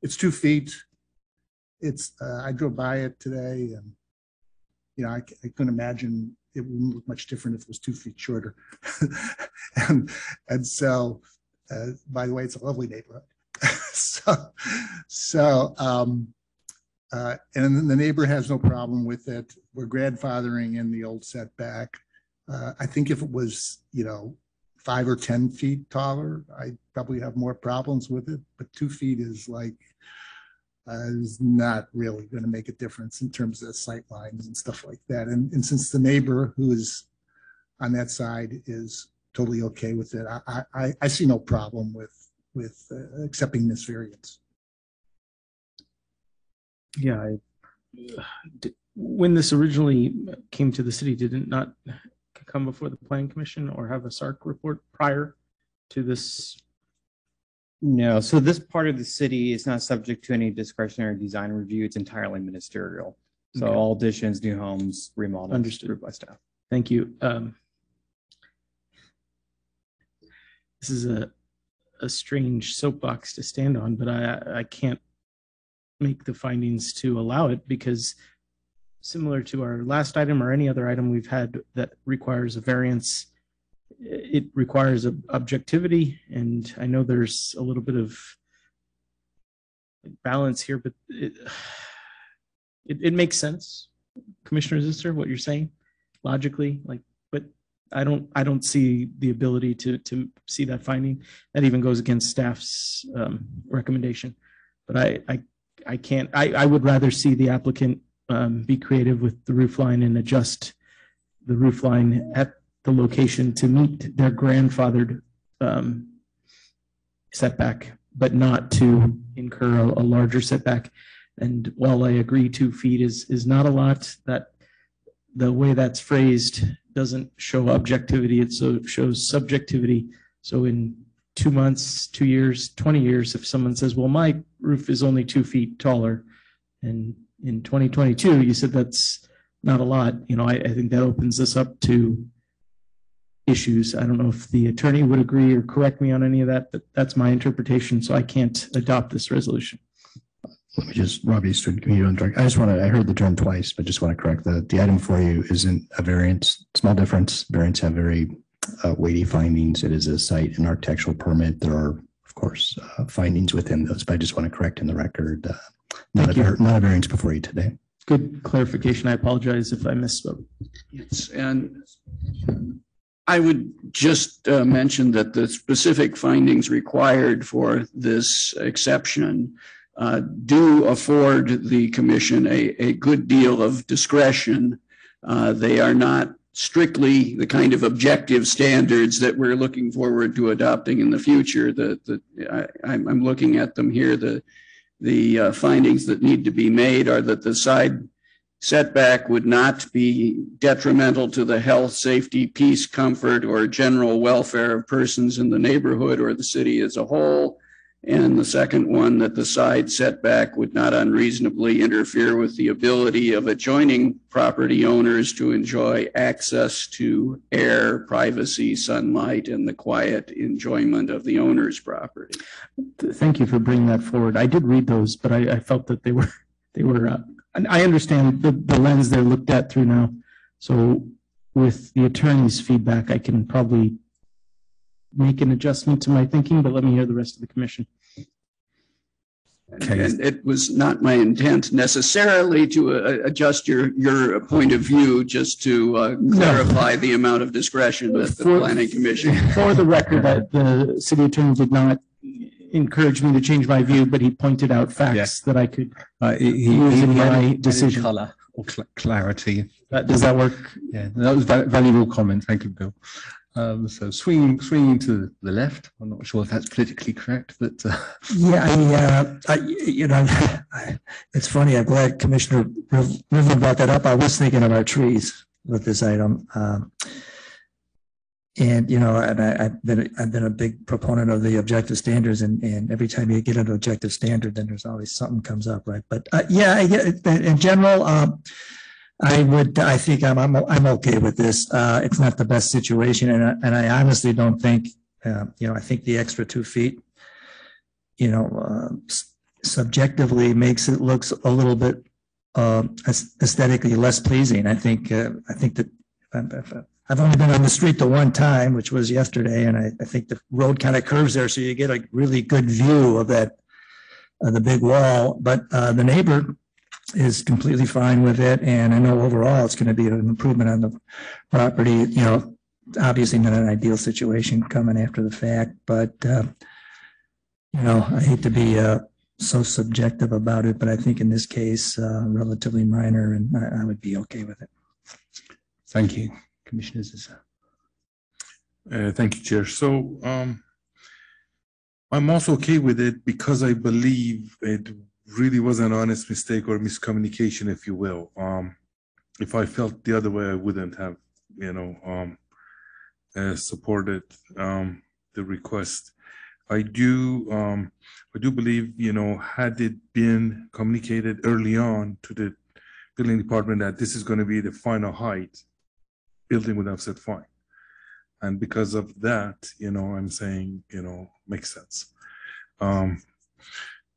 It's 2 feet. I drove by it today, and I couldn't imagine it wouldn't look much different if it was 2 feet shorter. and so, by the way, it's a lovely neighborhood. And the neighbor has no problem with it. We're grandfathering in the old setback. I think if it was, 5 or 10 feet taller, I'd probably have more problems with it. But 2 feet is not really going to make a difference in terms of sight lines and stuff like that. And since the neighbor who is on that side is totally okay with it, I see no problem with accepting this variance. Yeah, when this originally came to the city, did it not come before the Planning Commission or have a SARC report prior to this? No, so this part of the city is not subject to any discretionary design review. It's entirely ministerial. So Okay. all additions, new homes, remodels, Understood. approved by staff. Thank you. This is a strange soapbox to stand on, but I can't make the findings to allow it because similar to our last item or any other item we've had that requires a variance, it requires objectivity. And I know there's a little bit of balance here, but it makes sense. Commissioner Zister, what you're saying logically, but I don't see the ability to see that finding. That even goes against staff's recommendation. But I can't. I would rather see the applicant be creative with the roof line and adjust the roof line at the location to meet their grandfathered setback, but not to incur a larger setback. And while I agree 2 feet is not a lot, that the way that's phrased doesn't show objectivity. It shows subjectivity. So in 2 months, 2 years, 20 years, if someone says, well, my roof is only 2 feet taller, and in 2022, you said that's not a lot, I think that opens us up to issues. I don't know if the attorney would agree or correct me on any of that, but that's my interpretation. So I can't adopt this resolution. Let me just, Robbie, I heard the term twice, but just want to correct the item for you isn't a variance, small difference. Variants have very weighty findings. It is a site and architectural permit. There are, of course, findings within those, but I just want to correct in the record, not a variance before you today. Good clarification. I apologize if I misspoke. Yes, and I would just mention that the specific findings required for this exception do afford the commission a good deal of discretion. They are not strictly the kind of objective standards that we're looking forward to adopting in the future. I'm looking at them here. The findings that need to be made are that the side setback would not be detrimental to the health, safety, peace, comfort, or general welfare of persons in the neighborhood or the city as a whole. And the second one, that the side setback would not unreasonably interfere with the ability of adjoining property owners to enjoy access to air, privacy, sunlight, and the quiet enjoyment of the owner's property. Thank you for bringing that forward. I did read those, but I felt that they were and I understand the lens they're looked at through now. So with the attorney's feedback, I can probably make an adjustment to my thinking, but let me hear the rest of the commission. And it was not my intent necessarily to adjust your point of view, just to clarify the amount of discretion that the planning commission. For the record, that the city attorney did not encourage me to change my view, but he pointed out facts that I could use in my decision. Color or clarity. Does that work? Yeah, that was valuable comment. Thank you, Bill. So swinging to the left. I'm not sure if that's politically correct, but yeah, it's funny. I'm glad Commissioner Rivlin brought that up. I was thinking of our trees with this item, and I've been a big proponent of the objective standards, and every time you get an objective standard, then there's always something comes up, right? But in general. I think I'm okay with this. It's not the best situation, and I honestly don't think, I think the extra 2 feet, subjectively makes it looks a little bit aesthetically less pleasing. I think that I've only been on the street the one time, which was yesterday, and I think the road kind of curves there, so you get a really good view of that, the big wall. But the neighbor is completely fine with it, and I know overall it's going to be an improvement on the property. Obviously not an ideal situation coming after the fact, but I hate to be so subjective about it, but I think in this case, relatively minor, and I would be okay with it. Thank you, Commissioners. Thank you, Chair. So I'm also okay with it because I believe it really was an honest mistake or miscommunication, if you will. If I felt the other way, I wouldn't have, supported the request. I do believe, had it been communicated early on to the building department that this is going to be the final height, building would have said fine. And because of that, I'm saying, makes sense.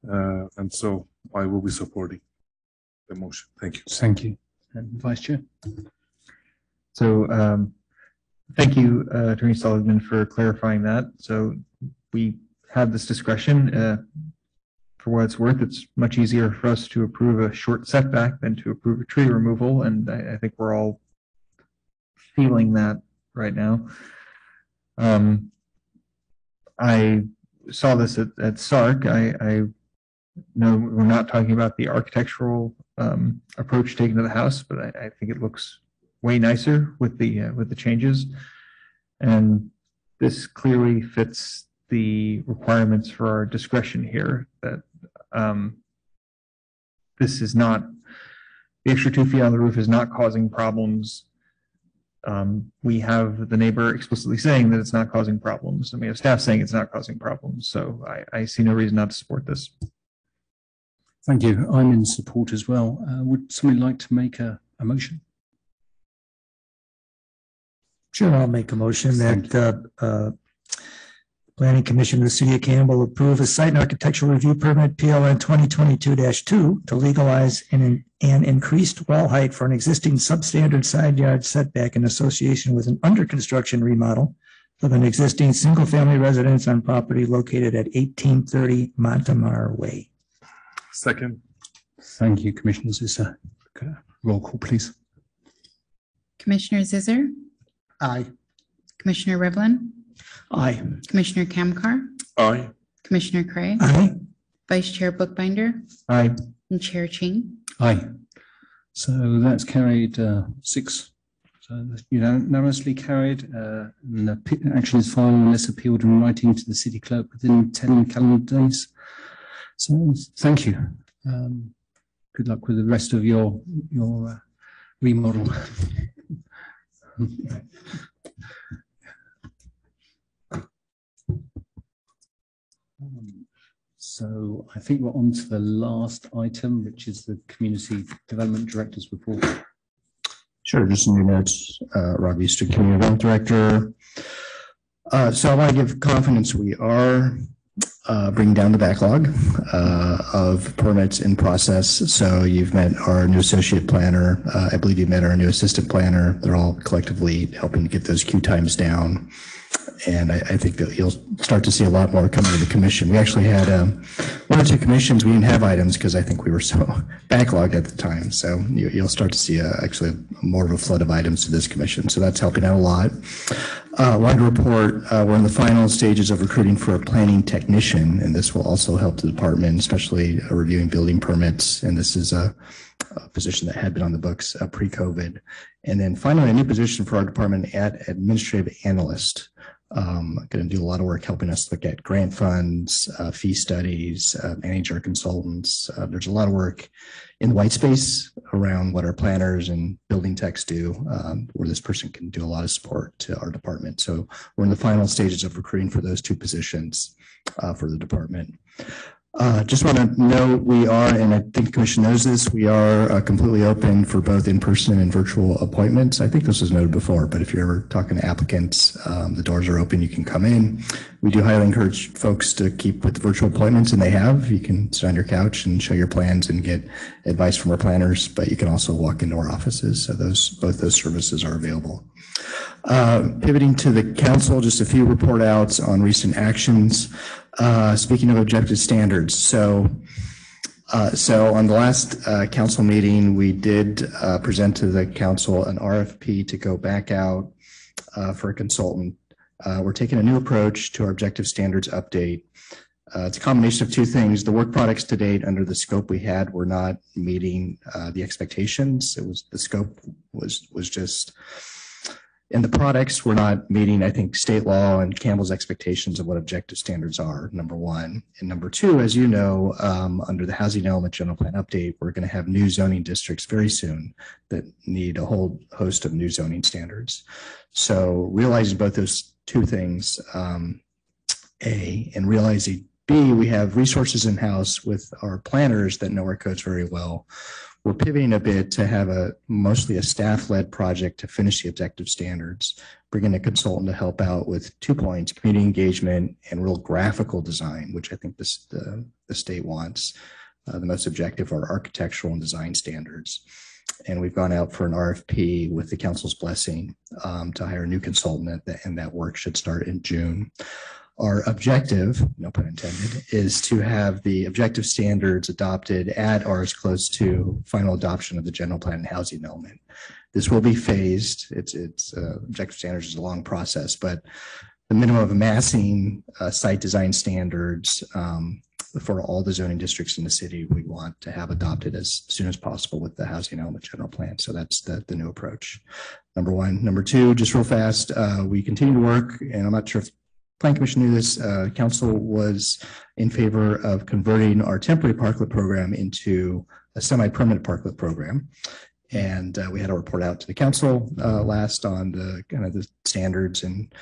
And so I will be supporting the motion. Thank you. Thank you. Vice Chair. So thank you, Attorney Sullivan, for clarifying that. So we have this discretion. For what it's worth, it's much easier for us to approve a short setback than to approve a tree removal. And I think we're all feeling that right now. I saw this at SARC. No, we're not talking about the architectural approach taken to the house, but I think it looks way nicer with the changes, and this clearly fits the requirements for our discretion here. That this is not, the extra 2 feet on the roof is not causing problems. We have the neighbor explicitly saying that it's not causing problems, and we have staff saying it's not causing problems. So I see no reason not to support this. Thank you. I'm in support as well. Would somebody like to make a motion? Sure, I'll make a motion that Planning Commission of the City of Campbell approve a site and architectural review permit PLN 2022-2 to legalize an increased wall height for an existing substandard side yard setback in association with an under construction remodel of an existing single-family residence on property located at 1830 Montemar Way. Second. Thank you, Commissioner Zisser. Roll call, please. Commissioner Zisser? Aye. Commissioner Rivlin? Aye. Commissioner Kamkar? Aye. Commissioner Craig? Aye. Vice Chair Bookbinder? Aye. And Chair Ching? Aye. So that's carried 6. So unanimously carried. And the action is final unless appealed in writing to the City Clerk within 10 calendar days. So thank you. Good luck with the rest of your remodel. So I think we're on to the last item, which is the Community Development Director's report. Sure, just in your notes, Rob Easter, Community Development Director. So I want to give confidence we are bringing down the backlog of permits in process. So you've met our new associate planner. I believe you've met our new assistant planner. They're all collectively helping to get those queue times down. And I think that you'll start to see a lot more coming to the commission. We actually had one or two commissions. We didn't have items because I think we were so backlogged at the time. So you'll start to see actually more of a flood of items to this commission. So that's helping out a lot. Line report, we're in the final stages of recruiting for a planning technician, and this will also help the department, especially reviewing building permits. And this is a position that had been on the books pre-COVID. And then finally, a new position for our department at administrative analyst. Going to do a lot of work helping us look at grant funds, fee studies, manage our consultants. There's a lot of work in the white space around what our planners and building techs do, where this person can do a lot of support to our department. So we're in the final stages of recruiting for those two positions for the department. Just want to note we are, and I think the commission knows this, we are completely open for both in-person and virtual appointments. I think this was noted before, but if you're ever talking to applicants, the doors are open, you can come in. We do highly encourage folks to keep with the virtual appointments, and they have. You can sit on your couch and show your plans and get advice from our planners, but you can also walk into our offices. So both those services are available. Pivoting to the council, just a few report outs on recent actions. Speaking of objective standards, so on the last council meeting, we did present to the council an RFP to go back out for a consultant. We're taking a new approach to our objective standards update. It's a combination of two things. The work products to date under the scope we had were not meeting the expectations. The scope was just, and the products were not meeting, I think, state law and Campbell's expectations of what objective standards are, number one. And number two, as you know, under the housing element general plan update, we're going to have new zoning districts very soon that need a whole host of new zoning standards. So realizing both those two things, A, and realizing B, we have resources in-house with our planners that know our codes very well. We're pivoting a bit to have mostly a staff-led project to finish the objective standards, bringing a consultant to help out with 2 points, community engagement and real graphical design, which I think the state wants. The most objective are architectural and design standards. And we've gone out for an RFP with the council's blessing to hire a new consultant, and that work should start in June. Our objective, no pun intended, is to have the objective standards adopted at or as close to final adoption of the general plan and housing element. This will be phased. Objective standards is a long process, but the minimum of amassing site design standards for all the zoning districts in the city, we want to have adopted as soon as possible with the housing element general plan. So that's the new approach. Number one. Number two, just real fast, we continue to work, and I'm not sure if Plan Commission knew this, council was in favor of converting our temporary parklet program into a semi-permanent parklet program. And we had a report out to the council last on the kind of the standards and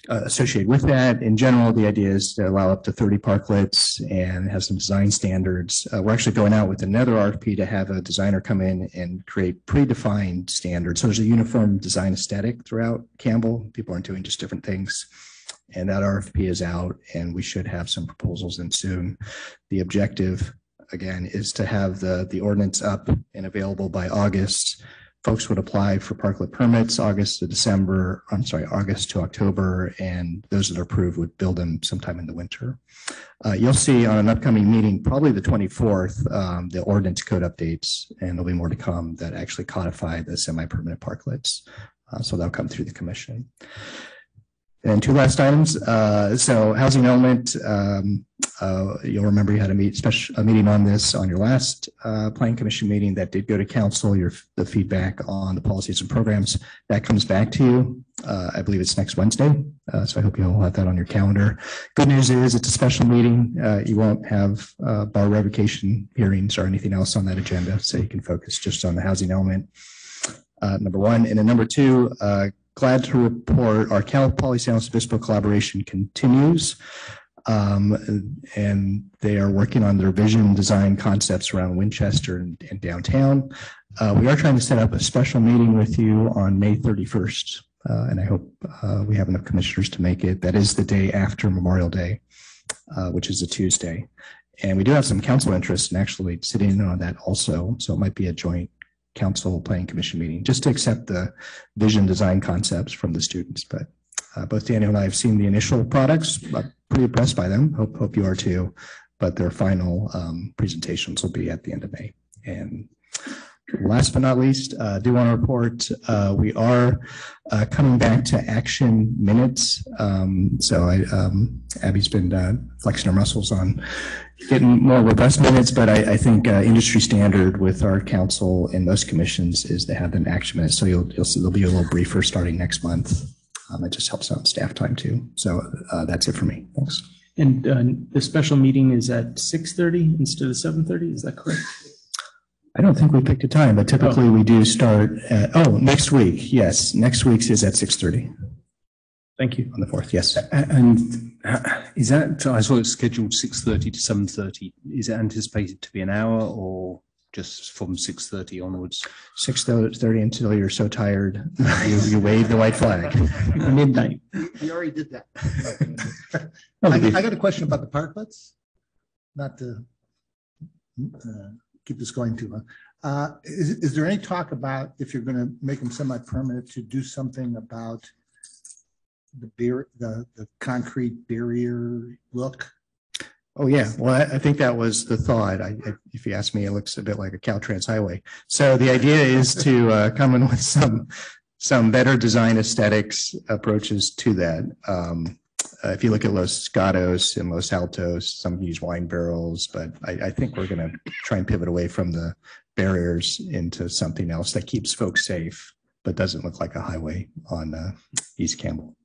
associated with that. In general, the idea is to allow up to 30 parklets and have some design standards. We're actually going out with another RFP to have a designer come in and create predefined standards. So there's a uniform design aesthetic throughout Campbell. People aren't doing just different things. And that RFP is out, and we should have some proposals in soon. The objective, again, is to have the ordinance up and available by August. Folks would apply for parklet permits August to October, and those that are approved would build them sometime in the winter. You'll see on an upcoming meeting, probably the 24th, the ordinance code updates, and there'll be more to come that actually codify the semi-permanent parklets. So that'll come through the commission. And two last items. So housing element, you'll remember you had a meeting on this on your last Plan Commission meeting that did go to council, the feedback on the policies and programs. That comes back to you. I believe it's next Wednesday. So I hope you'll have that on your calendar. Good news is it's a special meeting. You won't have bar revocation hearings or anything else on that agenda. So you can focus just on the housing element, number one. And then number two, glad to report our Cal Poly San Luis Obispo collaboration continues, and they are working on their vision design concepts around Winchester and downtown. We are trying to set up a special meeting with you on May 31st, and I hope we have enough commissioners to make it. That is the day after Memorial Day, which is a Tuesday. And we do have some council interest in actually sitting in on that also, so it might be a joint council planning commission meeting just to accept the vision design concepts from the students, but Both Daniel and I have seen the initial products. I'm pretty impressed by them. Hope you are too. But their final presentations will be at the end of May. And last but not least, I do want to report we are coming back to action minutes. Abby's been flexing her muscles on getting more robust minutes, but I think industry standard with our council and most commissions is to have them action minutes. So you'll see they'll be a little briefer starting next month. It just helps out staff time too. So that's it for me. Thanks. And the special meeting is at 6:30 instead of 7:30. Is that correct? I don't think we picked a time, but typically we do start at, next week. Yes. Next week's is at 6:30. Thank you. On the 4th. Yes. And is that, I saw it's scheduled 6:30 to 7:30. Is it anticipated to be an hour or just from 6:30 onwards? 6:30 until you're so tired, you wave the white flag. Midnight. We already did that. I got a question about the parklets. Not to keep this going too long. Is there any talk about, if you're going to make them semi-permanent, to do something about the concrete barrier look? Oh yeah, well I think that was the thought. If you ask me, it looks a bit like a Caltrans highway. So the idea is to come in with some better design aesthetics approaches to that. If you look at Los Gatos and Los Altos, some use wine barrels, but I think we're going to try and pivot away from the barriers into something else that keeps folks safe, but doesn't look like a highway on East Campbell.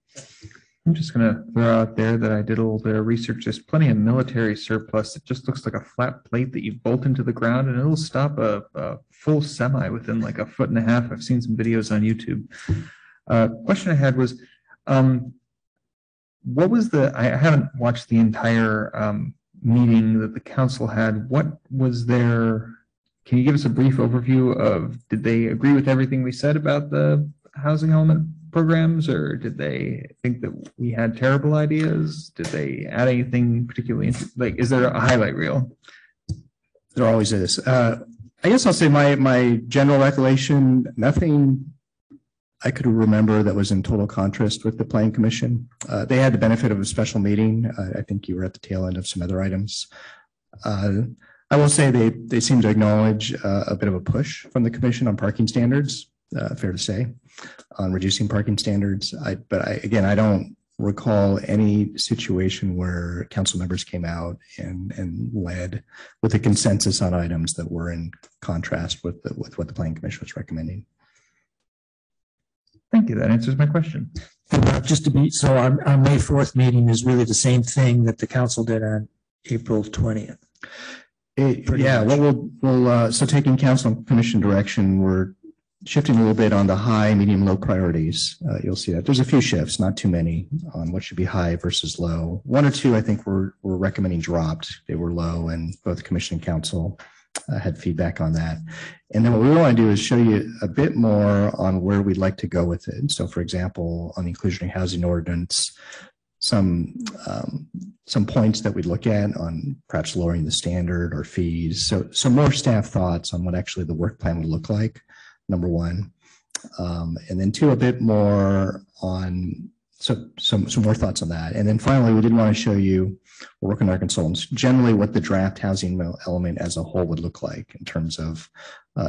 I'm just going to throw out there that I did a little bit of research. There's plenty of military surplus. It just looks like a flat plate that you bolt into the ground and it'll stop a full semi within like a foot and a half. I've seen some videos on YouTube. Question I had was, what was I haven't watched the entire meeting that the council had. What was there? Can you give us a brief overview of, did they agree with everything we said about the housing element programs, or did they think that we had terrible ideas? Did they add anything particularly like, is there a highlight reel? There always is. I guess I'll say my general recollection, nothing I could remember that was in total contrast with the Planning Commission. They had the benefit of a special meeting. I think you were at the tail end of some other items. I will say they seem to acknowledge a bit of a push from the commission on parking standards, fair to say, on reducing parking standards. Again, I don't recall any situation where council members came out and led with a consensus on items that were in contrast with what the Planning Commission was recommending. Thank you. That answers my question. Just to be, so our May 4th meeting is really the same thing that the council did on April 20th. So taking council and commission direction, we're shifting a little bit on the high, medium, low priorities. You'll see that there's a few shifts, not too many, on what should be high versus low. One or two, I think we're recommending dropped. They were low, and both commission and council had feedback on that. And then what we want to do is show you a bit more on where we'd like to go with it. So for example, on the inclusionary housing ordinance, some points that we'd look at on perhaps lowering the standard or fees. So some more staff thoughts on what actually the work plan would look like, number one. And then two, a bit more on some more thoughts on that. And then finally, we did want to show you, we're working with our consultants, generally what the draft housing element as a whole would look like in terms of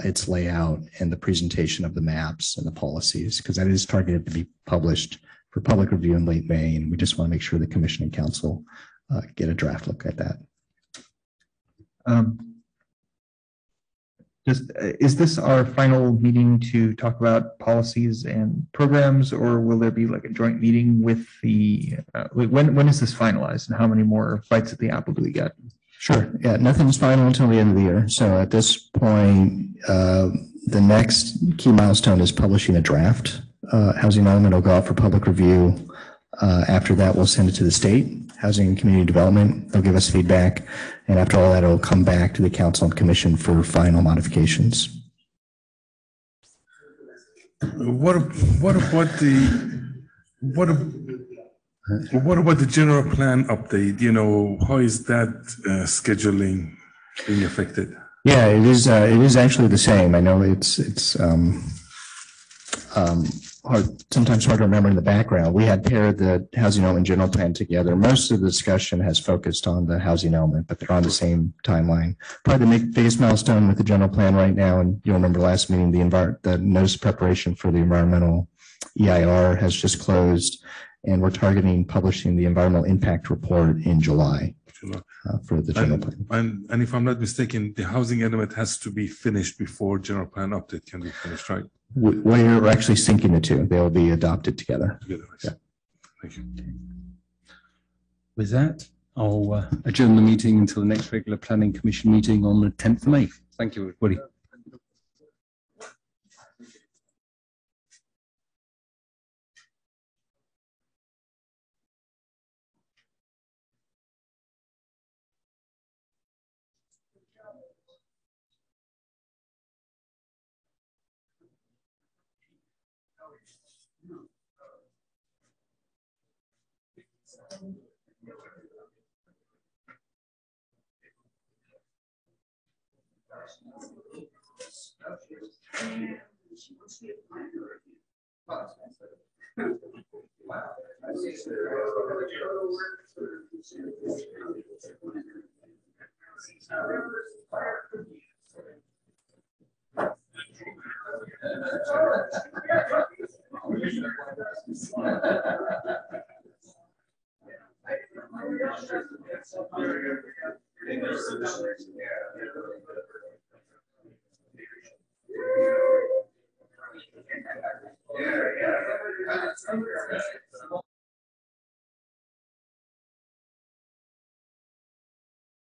its layout and the presentation of the maps and the policies, because that is targeted to be published for public review in late May. And we just want to make sure the commission and council get a draft look at that. Is this our final meeting to talk about policies and programs, or will there be like a joint meeting with the, when is this finalized and how many more bites at the apple do we get? Sure. Yeah, nothing's final until the end of the year. So at this point, the next key milestone is publishing a draft. Housing element will go out for public review. After that, we'll send it to the state, Housing and Community Development. They'll give us feedback. And after all that, it'll come back to the council and commission for final modifications. What about the general plan update? You know, how is that scheduling being affected? Yeah, it is actually the same. I know it's sometimes hard to remember in the background. We had paired the housing element general plan together. Most of the discussion has focused on the housing element, but they're on the same timeline. Probably the biggest milestone with the general plan right now, and you'll remember last meeting, the notice of preparation for the environmental EIR has just closed, and we're targeting publishing the environmental impact report in July. For the general plan. And if I'm not mistaken, the housing element has to be finished before general plan update can be finished, right? We're actually syncing the two. They'll be adopted together. Yeah. Thank you. With that, I'll adjourn the meeting until the next regular planning commission meeting on the 10th of May. Thank you, everybody. Yeah.